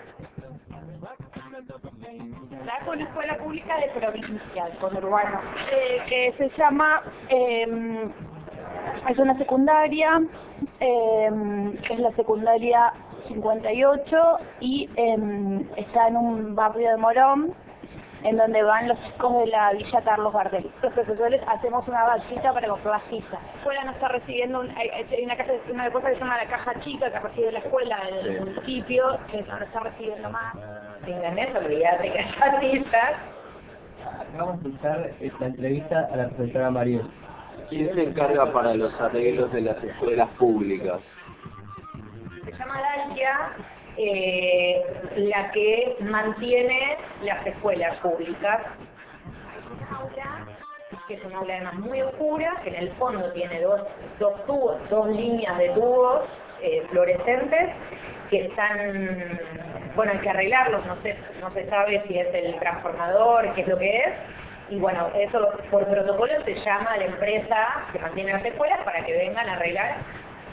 Con una escuela pública de provincia, conurbano, que se llama, es una secundaria, que es la secundaria 58, y está en un barrio de Morón, en donde van los chicos de la Villa Carlos Gardel. Los profesores hacemos una vallita para comprar sillas. La escuela no está recibiendo, hay una cosa que se llama la caja chica que recibe la escuela del municipio, que no lo está recibiendo más. Sin eso, olvídate que haya sillas. Vamos a escuchar esta entrevista a la profesora Mariel. ¿Quién se encarga para los arreglos de las escuelas públicas? Se llama Dalia, la que mantiene las escuelas públicas. Una aula, que es una aula además muy oscura, que en el fondo tiene dos líneas de tubos fluorescentes que están, bueno, hay que arreglarlos, no se sabe si es el transformador, qué es lo que es, y bueno, eso por protocolo se llama a la empresa que mantiene las escuelas para que vengan a arreglar.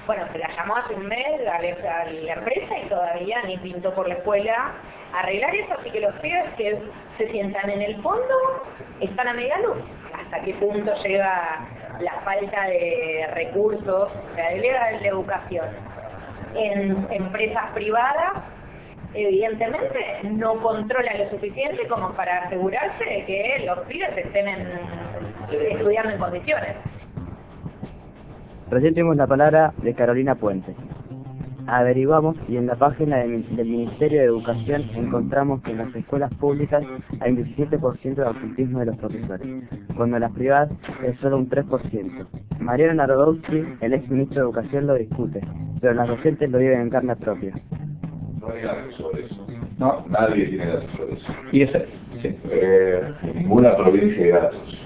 Bueno, se la llamó hace un mes a la empresa y todavía ni pintó por la escuela arreglar eso, así que los pibes que se sientan en el fondo están a media luz. ¿Hasta qué punto llega la falta de recursos, la delega de la educación? En empresas privadas, evidentemente, no controla lo suficiente como para asegurarse de que los pibes estén estudiando en condiciones. Recién tuvimos la palabra de Carolina Puente. Averiguamos y en la página del Ministerio de Educación encontramos que en las escuelas públicas hay un 17% de ausentismo de los profesores, cuando en las privadas es solo un 3%. Mariano Narodowski, el ex ministro de Educación, lo discute, pero las docentes lo viven en carne propia. No hay datos sobre eso. No, nadie tiene datos sobre eso. ¿Y ese? Sí. Ninguna provincia hay datos.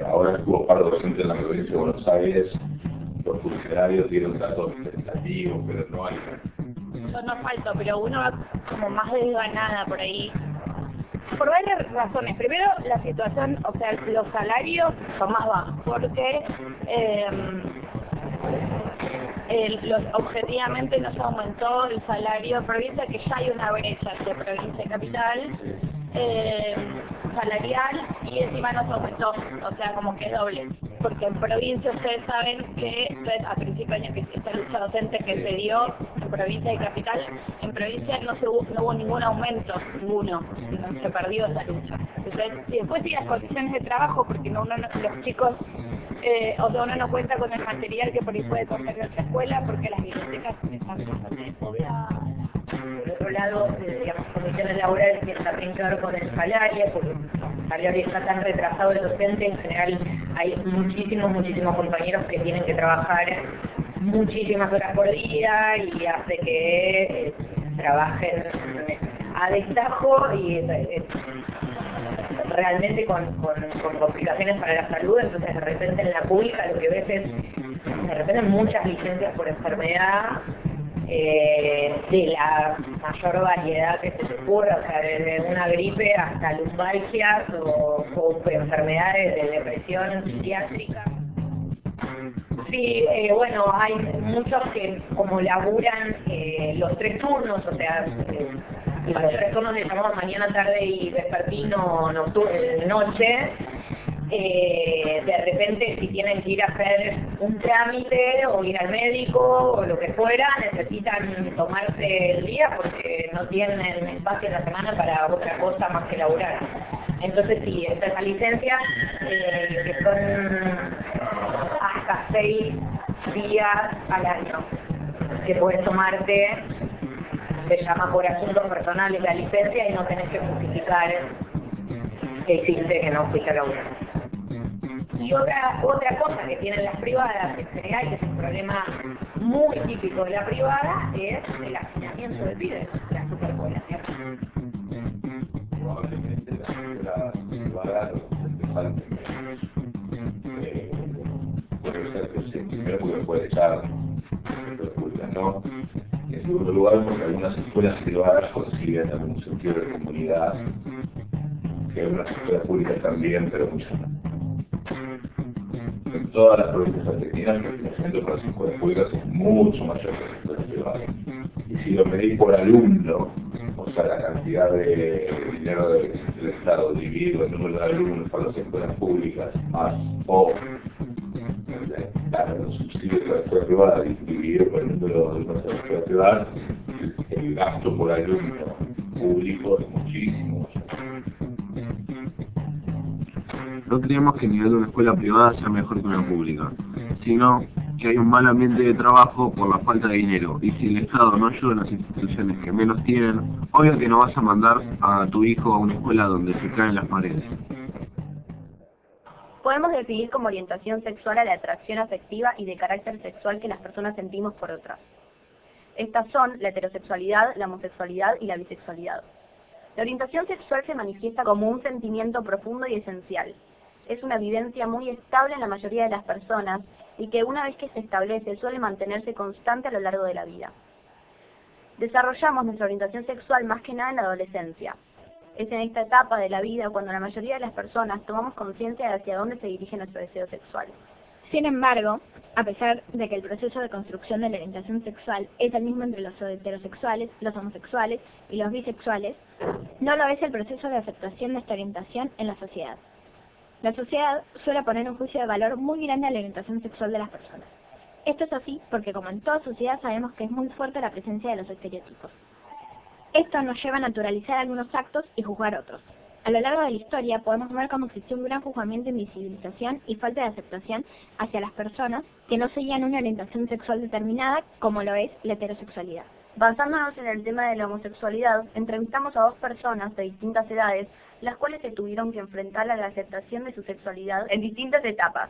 Ahora estuvo paro docente en la provincia de Buenos Aires. Los funcionarios tienen datos tentativos, pero no hay. Yo no falto, pero uno va como más desganada por ahí. Por varias razones. Primero, la situación, o sea, los salarios son más bajos, porque objetivamente nos aumentó el salario de provincia, que ya hay una brecha entre provincia y capital salarial, y encima nos aumentó, o sea, como que doble, porque en provincia ustedes saben que a principio de año, que esta lucha docente que se dio en provincia y capital, en provincia no hubo ningún aumento, ninguno, se perdió esa lucha. Entonces, y después sí las condiciones de trabajo, porque los chicos, o sea, uno no cuenta con el material que por ahí puede coger de otra escuela, porque las bibliotecas están bastante pobladas. Por otro lado, digamos, condiciones laborales que también que ver con el salario, porque el salario está tan retrasado el docente, en general hay muchísimos compañeros que tienen que trabajar muchísimas horas por día y hace que trabajen a destajo y realmente con complicaciones para la salud. Entonces de repente en la pública lo que ves es de repente muchas licencias por enfermedad, de la mayor variedad que se te ocurra, o sea, desde una gripe hasta lumbalgias o enfermedades de depresión psiquiátrica. Sí, bueno, hay muchos que como laburan los 3 turnos, o sea, los 3 turnos le llamamos mañana, tarde y vespertino, noche. De repente si tienen que ir a hacer un trámite o ir al médico o lo que fuera, necesitan tomarse el día porque no tienen espacio en la semana para otra cosa más que laburar. Entonces sí, está esa licencia, que son hasta 6 días al año que puedes tomarte. Se llama por asuntos personales la licencia y no tenés que justificar que hiciste que no fuiste a laburar. Y otra cosa que tienen las privadas en general, que es un problema muy típico de la privada, es el hacinamiento de pibes, la superpoblación. Probablemente las escuelas privadas puede ser que se primero porque puede echar, ¿no? En segundo lugar, porque algunas escuelas privadas consiguen algún sentido de comunidad, que algunas escuelas públicas también, pero muchas no. En todas las provincias argentinas, el financiamiento para las escuelas públicas es mucho mayor que las escuelas privadas. Y si lo medís por alumno, o sea, la cantidad de dinero del Estado dividido el número de alumnos para las escuelas públicas, más los subsidios de la escuela privada dividido por el número de alumnos de la escuela privada, el gasto por alumno público es muchísimo. No creemos que el nivel de una escuela privada sea mejor que una pública, sino que hay un mal ambiente de trabajo por la falta de dinero, y si el Estado no ayuda a las instituciones que menos tienen, obvio que no vas a mandar a tu hijo a una escuela donde se caen las paredes. Podemos definir como orientación sexual a la atracción afectiva y de carácter sexual que las personas sentimos por otras. Estas son la heterosexualidad, la homosexualidad y la bisexualidad. La orientación sexual se manifiesta como un sentimiento profundo y esencial. Es una vivencia muy estable en la mayoría de las personas y que una vez que se establece suele mantenerse constante a lo largo de la vida. Desarrollamos nuestra orientación sexual más que nada en la adolescencia. Es en esta etapa de la vida cuando la mayoría de las personas tomamos conciencia de hacia dónde se dirige nuestro deseo sexual. Sin embargo, a pesar de que el proceso de construcción de la orientación sexual es el mismo entre los heterosexuales, los homosexuales y los bisexuales, no lo es el proceso de aceptación de esta orientación en la sociedad. La sociedad suele poner un juicio de valor muy grande a la orientación sexual de las personas. Esto es así porque, como en toda sociedad, sabemos que es muy fuerte la presencia de los estereotipos. Esto nos lleva a naturalizar algunos actos y juzgar otros. A lo largo de la historia podemos ver cómo existió un gran juzgamiento, invisibilización y falta de aceptación hacia las personas que no seguían una orientación sexual determinada, como lo es la heterosexualidad. Basándonos en el tema de la homosexualidad, entrevistamos a 2 personas de distintas edades, las cuales se tuvieron que enfrentar a la aceptación de su sexualidad en distintas etapas,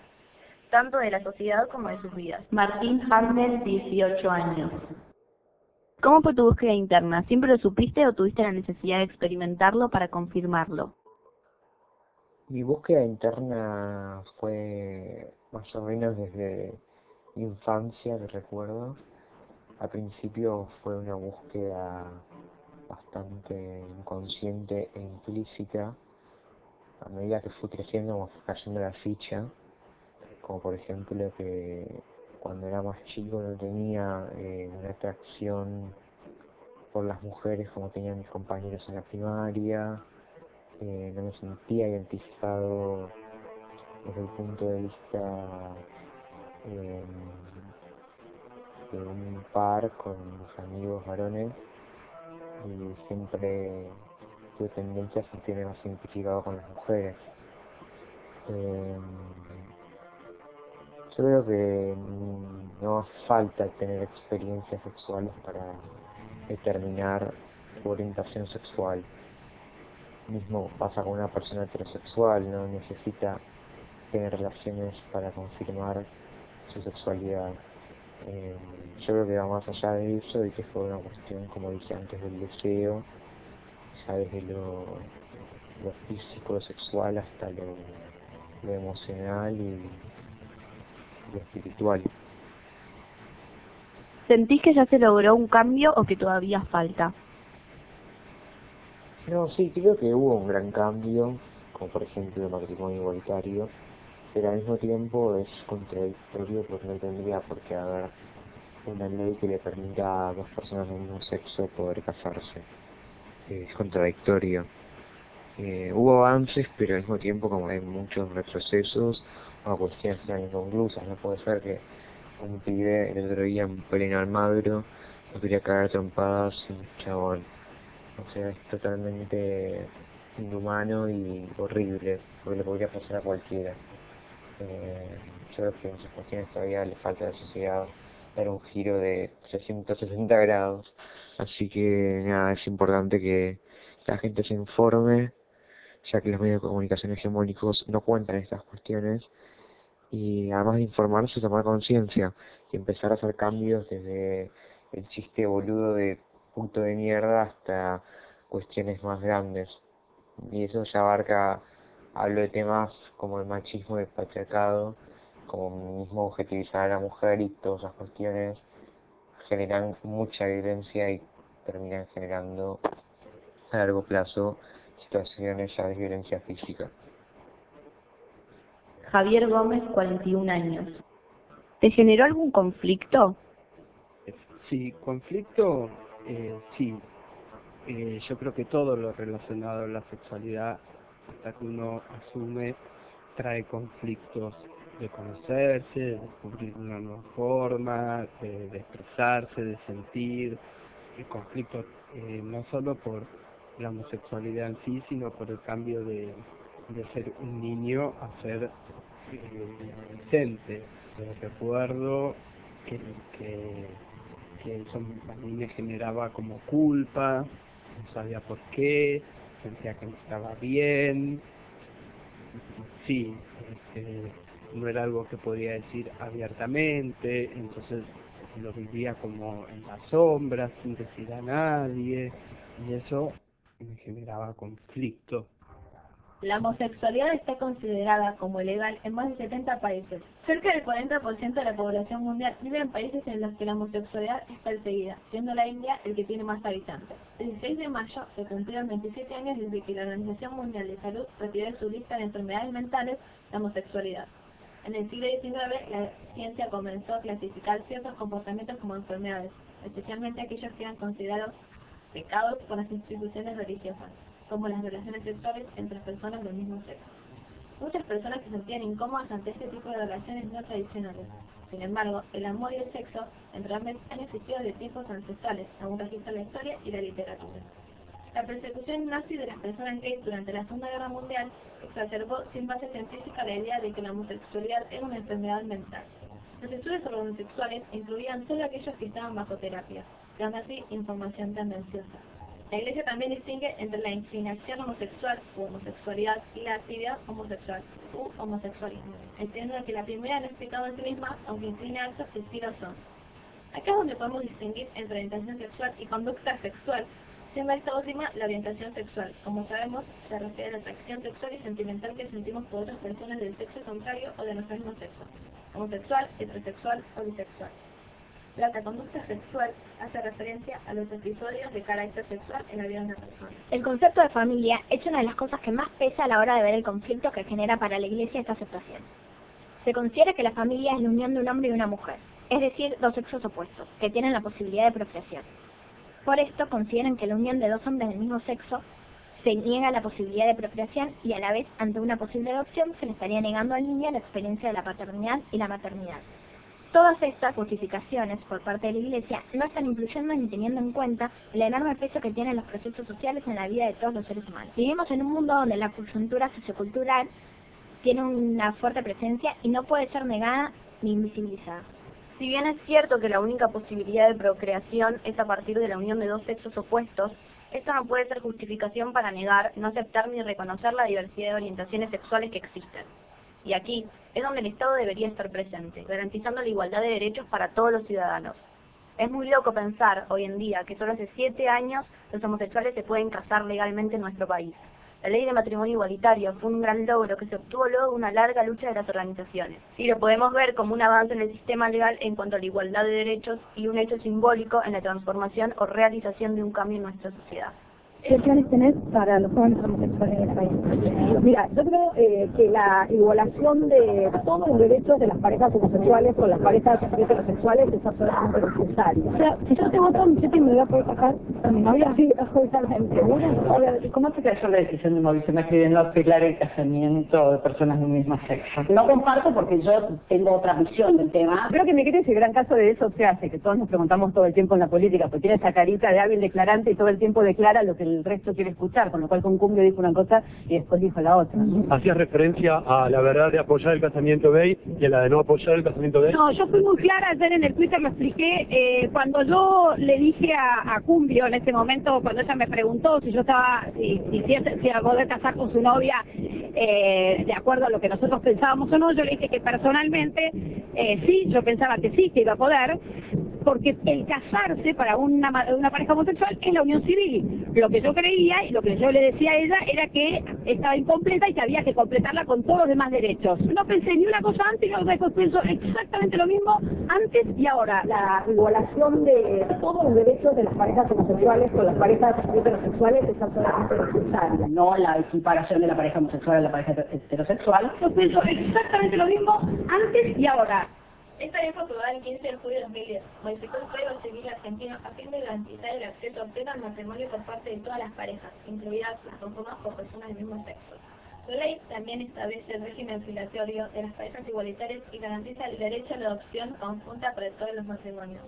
tanto de la sociedad como de sus vidas. Martín Handel, 18 años. ¿Cómo fue tu búsqueda interna? ¿Siempre lo supiste o tuviste la necesidad de experimentarlo para confirmarlo? Mi búsqueda interna fue más o menos desde infancia, que recuerdo. Al principio fue una búsqueda bastante inconsciente e implícita. A medida que fui creciendo me fue cayendo la ficha, como por ejemplo que cuando era más chico no tenía una atracción por las mujeres como tenían mis compañeros en la primaria, no me sentía identificado desde el punto de vista de un par con mis amigos varones, y siempre tuve tendencia a sentirme más identificado con las mujeres. Yo creo que no hace falta tener experiencias sexuales para determinar su orientación sexual. Mismo pasa con una persona heterosexual, no necesita tener relaciones para confirmar su sexualidad. Yo creo que va más allá de eso y que fue una cuestión, como dije antes, del deseo, ya desde lo físico, lo sexual, hasta lo emocional y lo espiritual. ¿Sentís que ya se logró un cambio o que todavía falta? No, sí, creo que hubo un gran cambio, como por ejemplo el matrimonio igualitario, pero al mismo tiempo es contradictorio porque no tendría por qué haber una ley que le permita a 2 personas del mismo sexo poder casarse. Es contradictorio. Hubo avances, pero al mismo tiempo, como hay muchos retrocesos o cuestiones que están inconclusas, no puede ser que un pibe el otro día en pleno Almagro no quería caer trompadas un chabón. O sea, es totalmente inhumano y horrible, porque le podría pasar a cualquiera. Yo creo que en esas cuestiones todavía le falta a la sociedad dar un giro de 360 grados. Así que nada, es importante que la gente se informe, ya que los medios de comunicación hegemónicos no cuentan estas cuestiones, y además de informarse, tomar conciencia y empezar a hacer cambios desde el chiste boludo de punto de mierda hasta cuestiones más grandes. Y eso ya abarca, hablo de temas como el machismo y el patriarcado, como mismo objetivizar a la mujer, y todas esas cuestiones generan mucha violencia y terminan generando a largo plazo situaciones ya de violencia física. Javier Gómez, 41 años. ¿Te generó algún conflicto? Sí, conflicto, sí. Yo creo que todo lo relacionado a la sexualidad, hasta que uno asume, trae conflictos de conocerse, de descubrir una nueva forma, de expresarse, de sentir. El conflicto no solo por la homosexualidad en sí, sino por el cambio de ser un niño a ser adolescente. Recuerdo que eso a mí me generaba como culpa, no sabía por qué, sentía que no estaba bien. Sí, no era algo que podía decir abiertamente, entonces lo vivía como en las sombras, sin decir a nadie, y eso me generaba conflicto. La homosexualidad está considerada como legal en más de 70 países. Cerca del 40% de la población mundial vive en países en los que la homosexualidad es perseguida, siendo la India el que tiene más habitantes. El 16 de mayo se cumplieron 27 años desde que la Organización Mundial de Salud retiró de su lista de enfermedades mentales la homosexualidad. En el siglo XIX, la ciencia comenzó a clasificar ciertos comportamientos como enfermedades, especialmente aquellos que eran considerados pecados por las instituciones religiosas, como las relaciones sexuales entre personas del mismo sexo. Muchas personas se sentían incómodas ante este tipo de relaciones no tradicionales. Sin embargo, el amor y el sexo entre hombres han existido desde tiempos ancestrales, según registra la historia y la literatura. La persecución nazi de las personas gays durante la Segunda Guerra Mundial exacerbó sin base científica la idea de que la homosexualidad era una enfermedad mental. Los estudios sobre homosexuales incluían solo aquellos que estaban bajo terapia, dando así información tendenciosa. La Iglesia también distingue entre la inclinación homosexual u homosexualidad y la actividad homosexual u homosexualismo, entendiendo que la primera no es pecado en sí misma, aunque inclina a actos que sí lo son. Acá es donde podemos distinguir entre orientación sexual y conducta sexual, siendo esta última la orientación sexual. Como sabemos, se refiere a la atracción sexual y sentimental que sentimos por otras personas del sexo contrario o de nuestro mismo sexo, homosexual, heterosexual o bisexual. La conducta sexual hace referencia a los episodios de carácter sexual en la vida de una persona. El concepto de familia es una de las cosas que más pesa a la hora de ver el conflicto que genera para la Iglesia esta aceptación. Se considera que la familia es la unión de un hombre y una mujer, es decir, dos sexos opuestos, que tienen la posibilidad de procreación. Por esto consideran que la unión de dos hombres del mismo sexo se niega la posibilidad de procreación y a la vez, ante una posible adopción, se le estaría negando al niño la experiencia de la paternidad y la maternidad. Todas estas justificaciones por parte de la Iglesia no están incluyendo ni teniendo en cuenta el enorme peso que tienen los procesos sociales en la vida de todos los seres humanos. Vivimos en un mundo donde la coyuntura sociocultural tiene una fuerte presencia y no puede ser negada ni invisibilizada. Si bien es cierto que la única posibilidad de procreación es a partir de la unión de dos sexos opuestos, esto no puede ser justificación para negar, no aceptar ni reconocer la diversidad de orientaciones sexuales que existen. Y aquí es donde el Estado debería estar presente, garantizando la igualdad de derechos para todos los ciudadanos. Es muy loco pensar hoy en día que solo hace 7 años los homosexuales se pueden casar legalmente en nuestro país. La ley de matrimonio igualitario fue un gran logro que se obtuvo luego de una larga lucha de las organizaciones. Y lo podemos ver como un avance en el sistema legal en cuanto a la igualdad de derechos y un hecho simbólico en la transformación o realización de un cambio en nuestra sociedad. ¿Qué planes tenés para los jóvenes homosexuales en el país? Mira, yo creo que la igualación de todos los derechos de las parejas homosexuales o las parejas heterosexuales es absolutamente necesaria. O sea, si yo tengo todo mi sitio y me voy a poder casar con mi novia, sí, absolutamente. ¿Cómo te cayó la decisión de movilizarme pidiendo apelar el casamiento de personas del mismo sexo? No comparto porque yo tengo otra visión del tema. Creo que me creo que gran caso de eso se hace, que todos nos preguntamos todo el tiempo en la política, porque tiene esa carita de hábil declarante y todo el tiempo declara lo que el resto quiere escuchar, con lo cual Concumbio dijo una cosa y después dijo la otra. ¿Hacías referencia a la verdad de apoyar el casamiento gay y a la de no apoyar el casamiento gay? No, yo fui muy clara, ayer en el Twitter lo expliqué, cuando yo le dije a Cumbio en ese momento, cuando ella me preguntó si yo estaba, si iba a poder casar con su novia de acuerdo a lo que nosotros pensábamos o no, yo le dije que personalmente sí, yo pensaba que sí, que iba a poder, porque el casarse para una pareja homosexual es la unión civil. Lo que yo creía y lo que yo le decía a ella era que estaba incompleta y que había que completarla con todos los demás derechos. No pensé ni una cosa antes ni otra cosa, pienso exactamente lo mismo antes y ahora. La igualación de todos los derechos de las parejas homosexuales con las parejas heterosexuales es absolutamente necesaria. No la equiparación de la pareja homosexual a la pareja heterosexual. Yo pienso exactamente lo mismo antes y ahora. Esta ley fue aprobada el 15 de julio de 2010, modificó el Código Civil argentino a fin de garantizar el acceso pleno al matrimonio por parte de todas las parejas, incluidas las conformadas por personas del mismo sexo. La ley también establece el régimen filatorio de las parejas igualitarias y garantiza el derecho a la adopción conjunta para todos los matrimonios.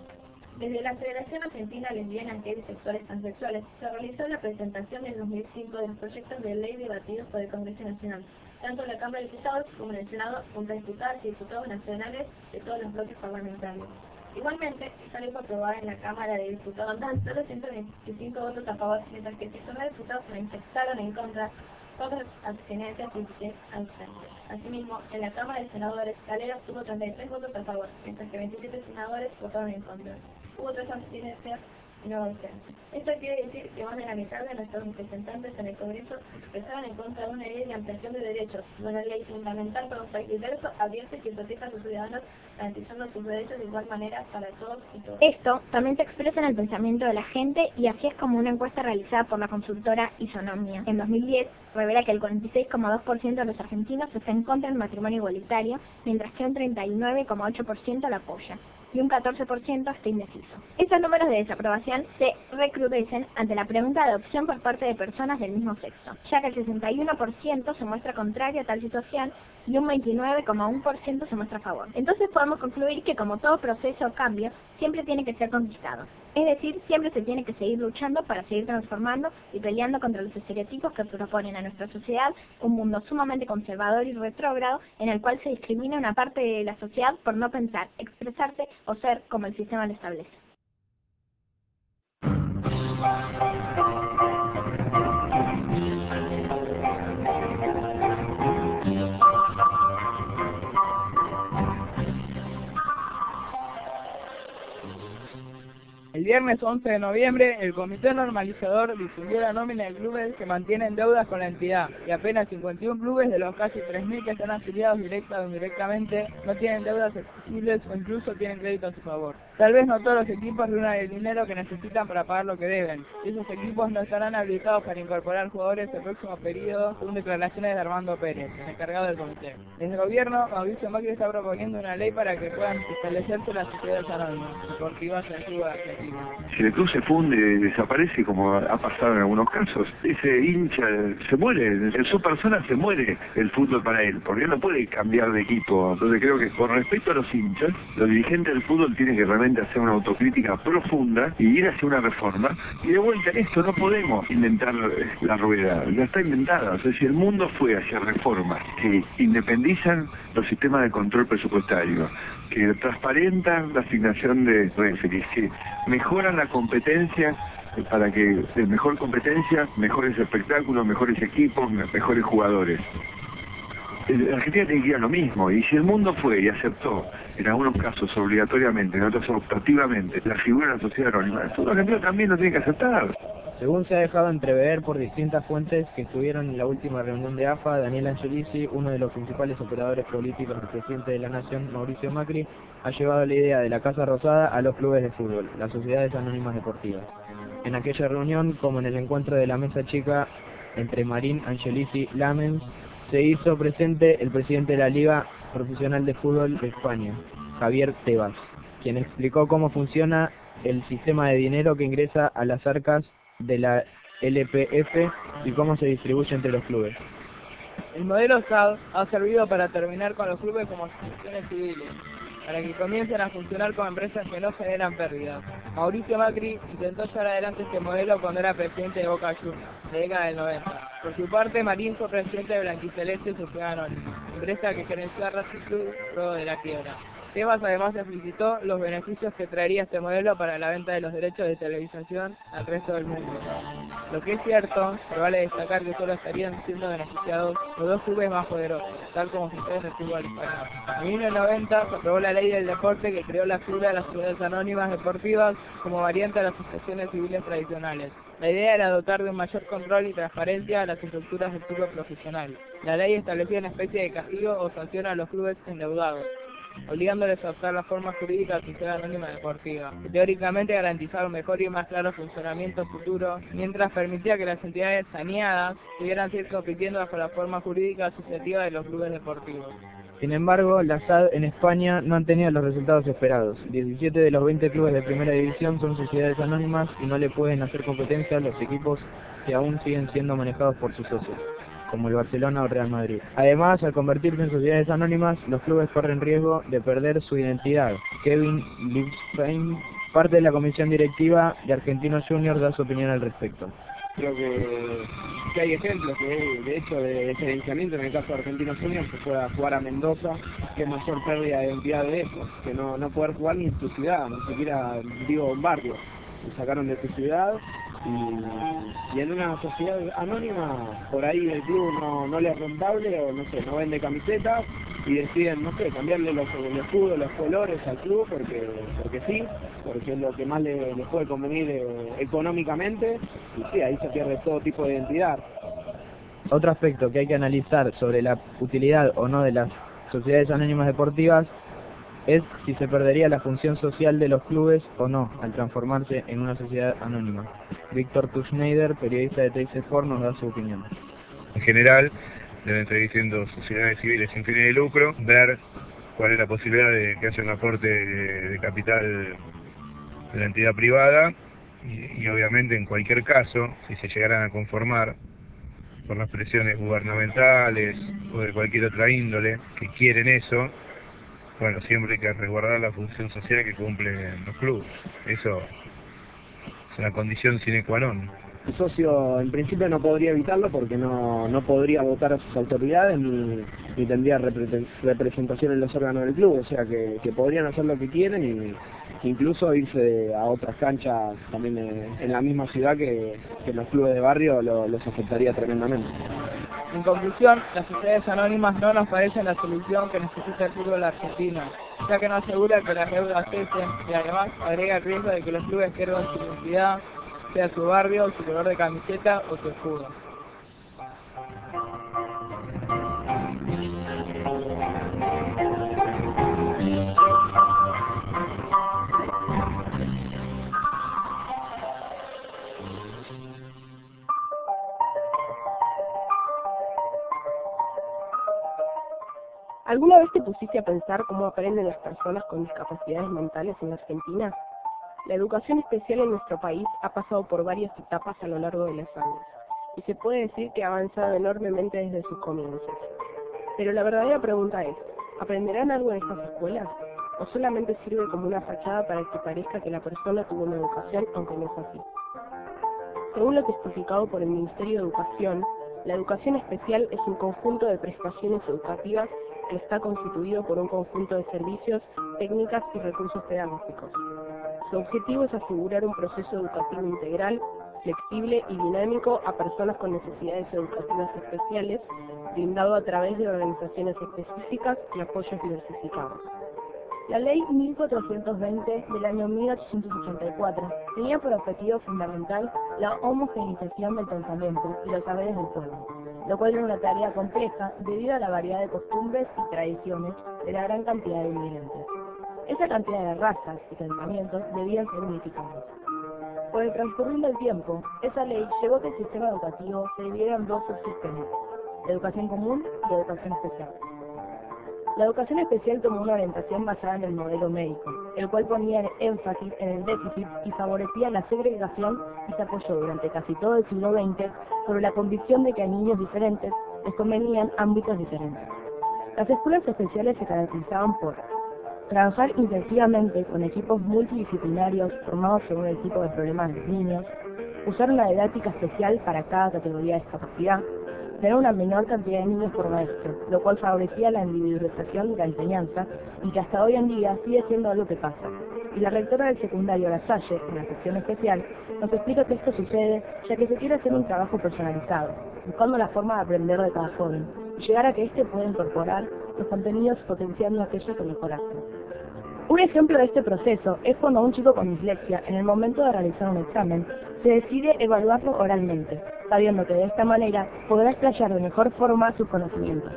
Desde la Federación Argentina Lesbianas, Gays, Bisexuales y Transexuales se realizó la presentación en 2005 de los proyectos de ley debatidos por el Congreso Nacional, tanto en la Cámara de Diputados como en el Senado, junto a diputadas y diputados nacionales de todos los bloques parlamentarios. Igualmente, esta ley fue aprobada en la Cámara de Diputados dando solo 125 votos a favor, mientras que 19 diputados se manifestaron en contra, 4 abstenencias y 16 ausentes. Asimismo, en la Cámara de Senadores, la ley obtuvo 33 votos a favor, mientras que 27 senadores votaron en contra. Hubo 3 abstenencias y 9 ausentes. Esto quiere decir que más de la mitad de nuestros representantes en el Congreso expresaron en contra de una ley de ampliación de derechos, de una ley fundamental para un país diverso, abierto y que proteja a sus ciudadanos, garantizando sus derechos de igual manera para todos y todas. Esto también se expresa en el pensamiento de la gente y así es como una encuesta realizada por la consultora Isonomia en 2010 revela que el 46,2% de los argentinos está en contra del matrimonio igualitario, mientras que un 39,8% lo apoya y un 14% está indeciso. Estos números de desaprobación se recrudecen ante la pregunta de adopción por parte de personas del mismo sexo, ya que el 61% se muestra contrario a tal situación y un 29,1% se muestra a favor. Entonces podemos concluir que como todo proceso o cambio, siempre tiene que ser conquistado. Es decir, siempre se tiene que seguir luchando para seguir transformando y peleando contra los estereotipos que proponen a nuestra sociedad un mundo sumamente conservador y retrógrado en el cual se discrimina una parte de la sociedad por no pensar, expresarse o ser como el sistema lo establece. El viernes 11 de noviembre, el Comité Normalizador difundió la nómina de clubes que mantienen deudas con la entidad, y apenas 51 clubes de los casi 3.000 que están afiliados directa o indirectamente no tienen deudas exigibles o incluso tienen crédito a su favor. Tal vez no todos los equipos reúnan el dinero que necesitan para pagar lo que deben. Esos equipos no estarán habilitados para incorporar jugadores el próximo periodo, según declaraciones de Armando Pérez, el encargado del comité. Desde el gobierno, Mauricio Macri está proponiendo una ley para que puedan establecerse las sociedades anónimas, deportivas en el fútbol argentino. Si el club se funde, desaparece, como ha pasado en algunos casos, ese hincha se muere, en su persona se muere el fútbol para él, porque él no puede cambiar de equipo. Entonces creo que con respecto a los hinchas, los dirigentes del fútbol tienen que realmente hacer una autocrítica profunda y ir hacia una reforma. Y de vuelta en esto no podemos inventar la rueda, ya está inventada. O sea, si el mundo fue hacia reformas que independizan los sistemas de control presupuestario, que transparentan la asignación de referees, que mejoran la competencia para que de mejor competencia, mejores espectáculos, mejores equipos, mejores jugadores. La Argentina tiene que ir a lo mismo, y si el mundo fue y aceptó, en algunos casos obligatoriamente, en otros optativamente, la figura de la sociedad anónima, todo argentino también lo tiene que aceptar. Según se ha dejado entrever por distintas fuentes que estuvieron en la última reunión de AFA, Daniel Angelici, uno de los principales operadores políticos del presidente de la Nación, Mauricio Macri, ha llevado la idea de la Casa Rosada a los clubes de fútbol, las sociedades anónimas deportivas. En aquella reunión, como en el encuentro de la mesa chica entre Marín, Angelici, Lamens, se hizo presente el presidente de la Liga Profesional de Fútbol de España, Javier Tebas, quien explicó cómo funciona el sistema de dinero que ingresa a las arcas de la LPF y cómo se distribuye entre los clubes. El modelo SAD ha servido para terminar con los clubes como asociaciones civiles, para que comiencen a funcionar como empresas que no generan pérdidas. Mauricio Macri intentó llevar adelante este modelo cuando era presidente de Boca Juniors, en la década del 90. Por su parte, Marín fue presidente de Blanquiceleste Sociedad Anónima, empresa que gerenció a Racing Club luego de la quiebra. Tebas además explicitó los beneficios que traería este modelo para la venta de los derechos de televisación al resto del mundo. Lo que es cierto, pero vale destacar que solo estarían siendo beneficiados los dos clubes más poderosos, tal como sucede en el fútbol español. En 1990 se aprobó la ley del deporte que creó la figura de las sociedades anónimas deportivas como variante a las asociaciones civiles tradicionales. La idea era dotar de un mayor control y transparencia a las estructuras del fútbol profesional. La ley establecía una especie de castigo o sanción a los clubes endeudados, obligándoles a adoptar la forma jurídica de sociedad anónima deportiva, que teóricamente garantizaba un mejor y más claro funcionamiento futuro, mientras permitía que las entidades saneadas pudieran seguir compitiendo bajo la forma jurídica asociativa de los clubes deportivos. Sin embargo, las SAD en España no han tenido los resultados esperados. 17 de los 20 clubes de primera división son sociedades anónimas y no le pueden hacer competencia a los equipos que aún siguen siendo manejados por sus socios, como el Barcelona o Real Madrid. Además, al convertirse en sociedades anónimas, los clubes corren riesgo de perder su identidad. Kevin Lipsheim, parte de la comisión directiva de Argentinos Juniors, da su opinión al respecto. Creo que hay ejemplos de hecho de diferenciamiento. En el caso de Argentinos Juniors, se fue a jugar a Mendoza, que mayor pérdida de identidad de eso, que no poder jugar ni en tu ciudad, ni siquiera digo un barrio. Se sacaron de tu ciudad y en una sociedad anónima por ahí el club no le es rentable o no sé, no vende camisetas y deciden, no sé, cambiarle los escudos, los colores al club porque sí, porque es lo que más les puede convenir económicamente, y sí, ahí se pierde todo tipo de identidad. Otro aspecto que hay que analizar sobre la utilidad o no de las sociedades anónimas deportivas es si se perdería la función social de los clubes o no al transformarse en una sociedad anónima. Víctor Tuschneider, periodista de TX Sport, nos da su opinión. En general, deben seguir siendo sociedades civiles sin fines de lucro, ver cuál es la posibilidad de que haya un aporte de capital de la entidad privada y obviamente en cualquier caso, si se llegaran a conformar por las presiones gubernamentales o de cualquier otra índole que quieren eso, bueno, siempre hay que resguardar la función social que cumplen los clubes. Eso es una condición sine qua non. El socio en principio no podría evitarlo porque no podría votar a sus autoridades ni tendría representación en los órganos del club, o sea que podrían hacer lo que quieren y incluso irse a otras canchas también en la misma ciudad que los clubes de barrio los afectaría tremendamente. En conclusión, las sociedades anónimas no nos parecen la solución que necesita el fútbol argentino, ya que no asegura que las deudas cesen y además agrega el riesgo de que los clubes pierdan su identidad, sea su barrio, su color de camiseta o su escudo. ¿Alguna vez te pusiste a pensar cómo aprenden las personas con discapacidades mentales en Argentina? La educación especial en nuestro país ha pasado por varias etapas a lo largo de los años, y se puede decir que ha avanzado enormemente desde sus comienzos. Pero la verdadera pregunta es, ¿aprenderán algo en estas escuelas? ¿O solamente sirve como una fachada para que parezca que la persona tuvo una educación, aunque no es así? Según lo testificado por el Ministerio de Educación, la educación especial es un conjunto de prestaciones educativas que está constituido por un conjunto de servicios, técnicas y recursos pedagógicos. Su objetivo es asegurar un proceso educativo integral, flexible y dinámico a personas con necesidades educativas especiales, brindado a través de organizaciones específicas y apoyos diversificados. La Ley 1420 del año 1884 tenía por objetivo fundamental la homogeneización del pensamiento y los saberes del pueblo, lo cual era una tarea compleja debido a la variedad de costumbres y tradiciones de la gran cantidad de inmigrantes. Esa cantidad de razas y pensamientos debían ser unificados. Por el transcurrir del tiempo, esa ley llevó a que el sistema educativo se dividiera en dos subsistemas, la educación común y la educación especial. La educación especial tomó una orientación basada en el modelo médico, el cual ponía énfasis en el déficit y favorecía la segregación y se apoyó durante casi todo el siglo XX sobre la convicción de que a niños diferentes les convenían ámbitos diferentes. Las escuelas especiales se caracterizaban por trabajar intensivamente con equipos multidisciplinarios formados según el tipo de problemas de los niños, usar una didáctica especial para cada categoría de discapacidad, tener una menor cantidad de niños por maestro, lo cual favorecía la individualización de la enseñanza y que hasta hoy en día sigue siendo algo que pasa. Y la rectora del secundario La Salle, en la sección especial, nos explica que esto sucede ya que se quiere hacer un trabajo personalizado, buscando la forma de aprender de cada joven y llegar a que éste pueda incorporar los contenidos potenciando aquello que mejor hace. Un ejemplo de este proceso es cuando un chico con dislexia, en el momento de realizar un examen, se decide evaluarlo oralmente, sabiendo que de esta manera podrá explayar de mejor forma sus conocimientos.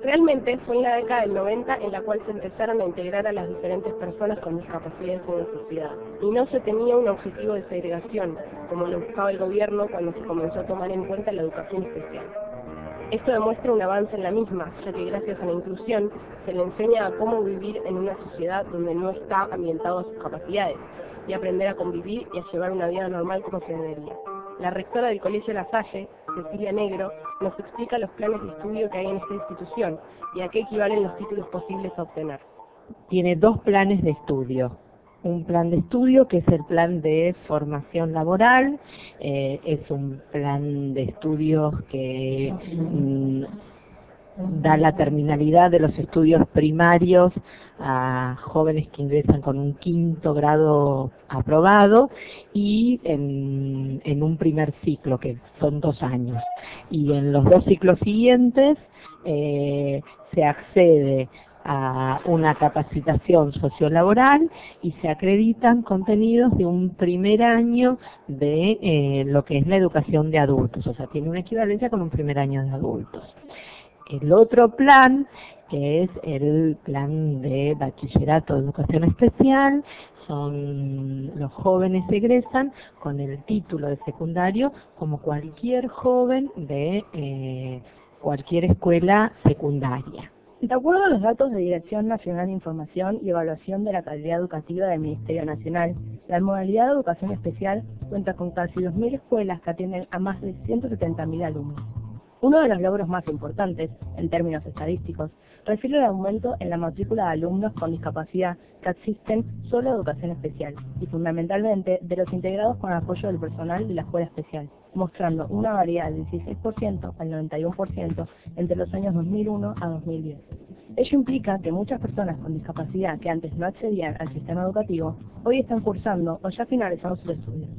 Realmente fue en la década del 90 en la cual se empezaron a integrar a las diferentes personas con discapacidades en la sociedad, y no se tenía un objetivo de segregación, como lo buscaba el gobierno cuando se comenzó a tomar en cuenta la educación especial. Esto demuestra un avance en la misma, ya que gracias a la inclusión se le enseña a cómo vivir en una sociedad donde no está ambientado a sus capacidades, y aprender a convivir y a llevar una vida normal como se debería. La rectora del Colegio La Salle, Cecilia Negro, nos explica los planes de estudio que hay en esta institución y a qué equivalen los títulos posibles a obtener. Tiene dos planes de estudio. Un plan de estudio que es el plan de formación laboral, es un plan de estudios que da la terminalidad de los estudios primarios a jóvenes que ingresan con un 5º grado aprobado y en un primer ciclo, que son 2 años. Y en los 2 ciclos siguientes se accede a una capacitación sociolaboral y se acreditan contenidos de un primer año de lo que es la educación de adultos, o sea, tiene una equivalencia con un primer año de adultos. El otro plan, que es el plan de bachillerato de educación especial, los jóvenes egresan con el título de secundario como cualquier joven de cualquier escuela secundaria. De acuerdo a los datos de Dirección Nacional de Información y Evaluación de la Calidad Educativa del Ministerio Nacional, la modalidad de educación especial cuenta con casi 2.000 escuelas que atienden a más de 170.000 alumnos. Uno de los logros más importantes, en términos estadísticos, refiere al aumento en la matrícula de alumnos con discapacidad que asisten solo a educación especial y fundamentalmente de los integrados con apoyo del personal de la escuela especial, mostrando una variedad del 16% al 91% entre los años 2001 a 2010. Ello implica que muchas personas con discapacidad que antes no accedían al sistema educativo, hoy están cursando o ya finalizando sus estudios.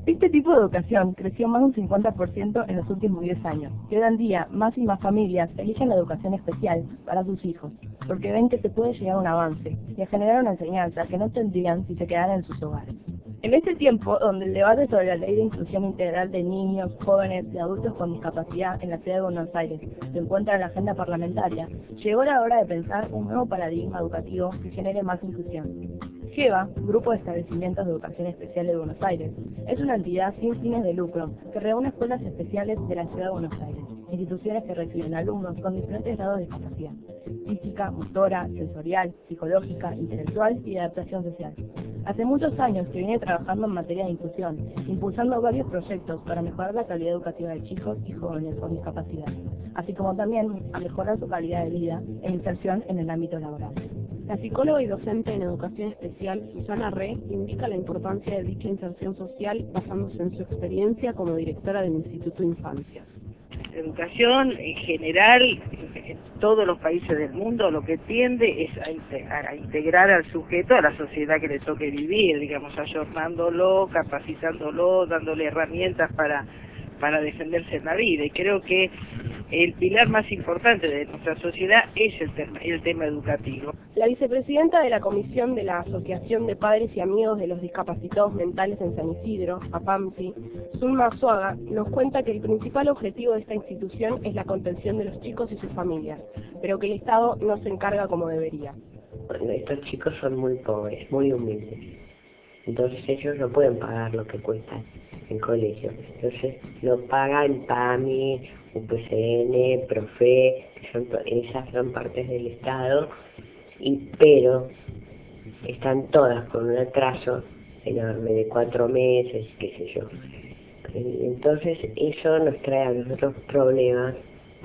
Este tipo de educación creció más de un 50% en los últimos 10 años, y hoy en día más y más familias eligen la educación especial para sus hijos, porque ven que se puede llegar a un avance y a generar una enseñanza que no tendrían si se quedaran en sus hogares. En este tiempo, donde el debate sobre la ley de inclusión integral de niños, jóvenes y adultos con discapacidad en la ciudad de Buenos Aires se encuentra en la agenda parlamentaria, llegó la hora de pensar un nuevo paradigma educativo que genere más inclusión. GEBA, Grupo de Establecimientos de Educación Especial de Buenos Aires, es una entidad sin fines de lucro que reúne escuelas especiales de la ciudad de Buenos Aires, instituciones que reciben alumnos con diferentes grados de discapacidad, física, motora, sensorial, psicológica, intelectual y de adaptación social. Hace muchos años que viene trabajando en materia de inclusión, impulsando varios proyectos para mejorar la calidad educativa de chicos y jóvenes con discapacidad, así como también a mejorar su calidad de vida e inserción en el ámbito laboral. La psicóloga y docente en educación especial, Susana Re, indica la importancia de dicha inserción social basándose en su experiencia como directora del Instituto Infancia. Educación en general, en todos los países del mundo, lo que tiende es a integrar al sujeto a la sociedad que le toque vivir, digamos, ayornándolo, capacitándolo, dándole herramientas para defenderse en la vida. Y creo que el pilar más importante de nuestra sociedad es el tema educativo. La vicepresidenta de la Comisión de la Asociación de Padres y Amigos de los Discapacitados Mentales en San Isidro, APAMSI, Zulma Arzuaga, nos cuenta que el principal objetivo de esta institución es la contención de los chicos y sus familias, pero que el Estado no se encarga como debería. Bueno, estos chicos son muy pobres, muy humildes, entonces ellos no pueden pagar lo que cuestan en colegio, entonces lo pagan PAMI, UPCN, Profe, esas son partes del Estado, pero están todas con un atraso enorme de 4 meses, qué sé yo. Entonces eso nos trae a nosotros problemas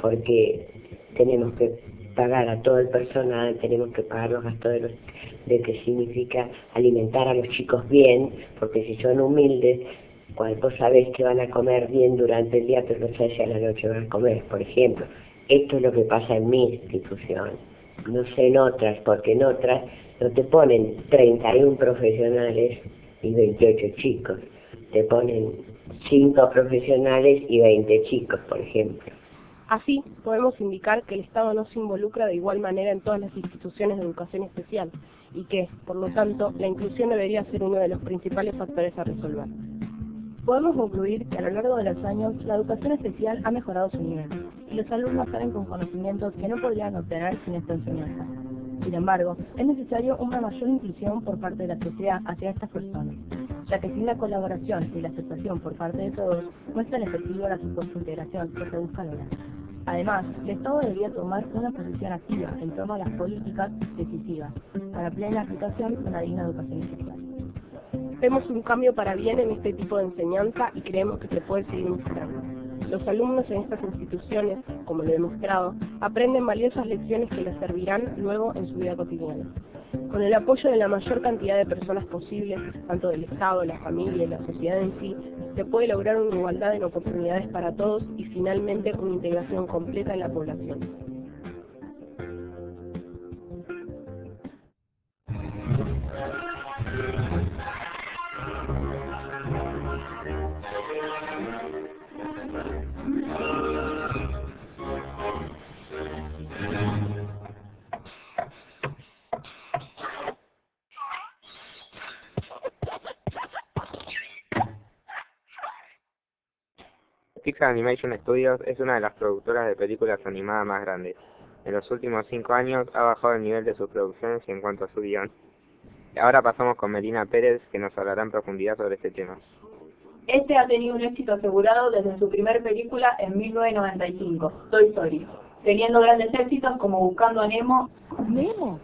porque tenemos que pagar a todo el personal, tenemos que pagar los gastos de que significa alimentar a los chicos bien, porque si son humildes, vos sabés que van a comer bien durante el día, pero no sabés si a la noche van a comer, por ejemplo. Esto es lo que pasa en mi institución. No sé en otras, porque en otras no te ponen 31 profesionales y 28 chicos. Te ponen 5 profesionales y 20 chicos, por ejemplo. Así, podemos indicar que el Estado no se involucra de igual manera en todas las instituciones de educación especial y que, por lo tanto, la inclusión debería ser uno de los principales factores a resolver. Podemos concluir que a lo largo de los años la educación especial ha mejorado su nivel y los alumnos salen con conocimientos que no podrían obtener sin esta enseñanza. Sin embargo, es necesario una mayor inclusión por parte de la sociedad hacia estas personas, ya que sin la colaboración y la aceptación por parte de todos no es tan efectiva la supuesta integración que se busca lograr. Además, el Estado debería tomar una posición activa en torno a las políticas decisivas para plena aplicación de una digna educación especial. Vemos un cambio para bien en este tipo de enseñanza y creemos que se puede seguir mejorando. Los alumnos en estas instituciones, como lo he demostrado, aprenden valiosas lecciones que les servirán luego en su vida cotidiana. Con el apoyo de la mayor cantidad de personas posibles, tanto del Estado, la familia y la sociedad en sí, se puede lograr una igualdad en oportunidades para todos y finalmente una integración completa en la población. Pixar Animation Studios es una de las productoras de películas animadas más grandes. En los últimos 5 años ha bajado el nivel de sus producciones en cuanto a su guión. Ahora pasamos con Melina Pérez, que nos hablará en profundidad sobre este tema. Este ha tenido un éxito asegurado desde su primer película en 1995, Toy Story, teniendo grandes éxitos como Buscando a Nemo, ¿Nemo?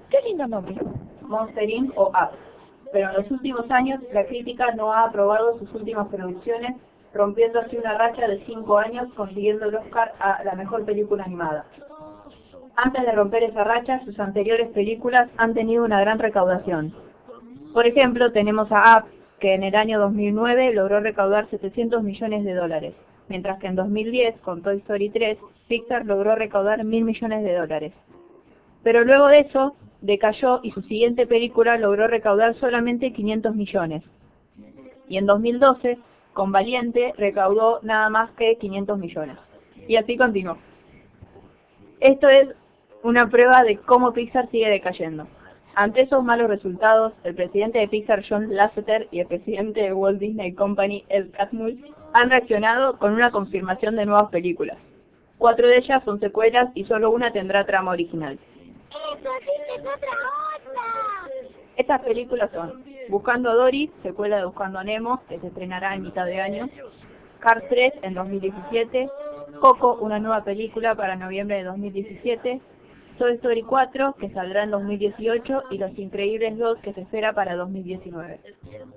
¡Qué lindo nombre! Monster Inc. o Up. Pero en los últimos años la crítica no ha aprobado sus últimas producciones rompiendo así una racha de 5 años, consiguiendo el Oscar a la mejor película animada. Antes de romper esa racha, sus anteriores películas han tenido una gran recaudación. Por ejemplo, tenemos a Up, que en el año 2009 logró recaudar $700 millones, mientras que en 2010, con Toy Story 3, Pixar logró recaudar $1.000 millones. Pero luego de eso, decayó y su siguiente película logró recaudar solamente 500 millones. Y en 2012, con Valiente, recaudó nada más que 500 millones. Y así continuó. Esto es una prueba de cómo Pixar sigue decayendo. Ante esos malos resultados, el presidente de Pixar, John Lasseter, y el presidente de Walt Disney Company, Ed Catmull, han reaccionado con una confirmación de nuevas películas. 4 de ellas son secuelas y solo una tendrá trama original. Estas películas son Buscando a Dory, secuela de Buscando a Nemo, que se estrenará en mitad de año, Cars 3 en 2017, Coco, una nueva película para noviembre de 2017, Toy Story 4, que saldrá en 2018, y Los Increíbles 2, que se espera para 2019.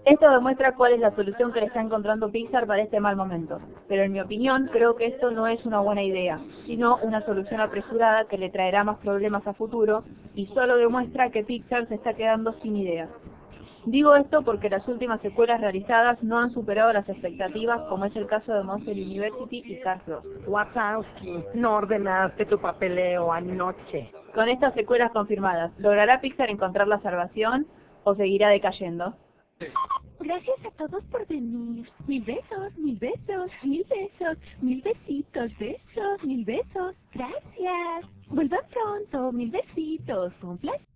Esto demuestra cuál es la solución que le está encontrando Pixar para este mal momento. Pero en mi opinión, creo que esto no es una buena idea, sino una solución apresurada que le traerá más problemas a futuro, y solo demuestra que Pixar se está quedando sin ideas. Digo esto porque las últimas secuelas realizadas no han superado las expectativas, como es el caso de Monster University y Cars 2. Wazowski, no ordenaste tu papeleo anoche. Con estas secuelas confirmadas, ¿logrará Pixar encontrar la salvación o seguirá decayendo? Gracias a todos por venir. 1000 besos, 1000 besos, 1000 besos, 1000 besitos, besos, 1000 besos. Gracias. Vuelvan pronto, 1000 besitos. Un placer.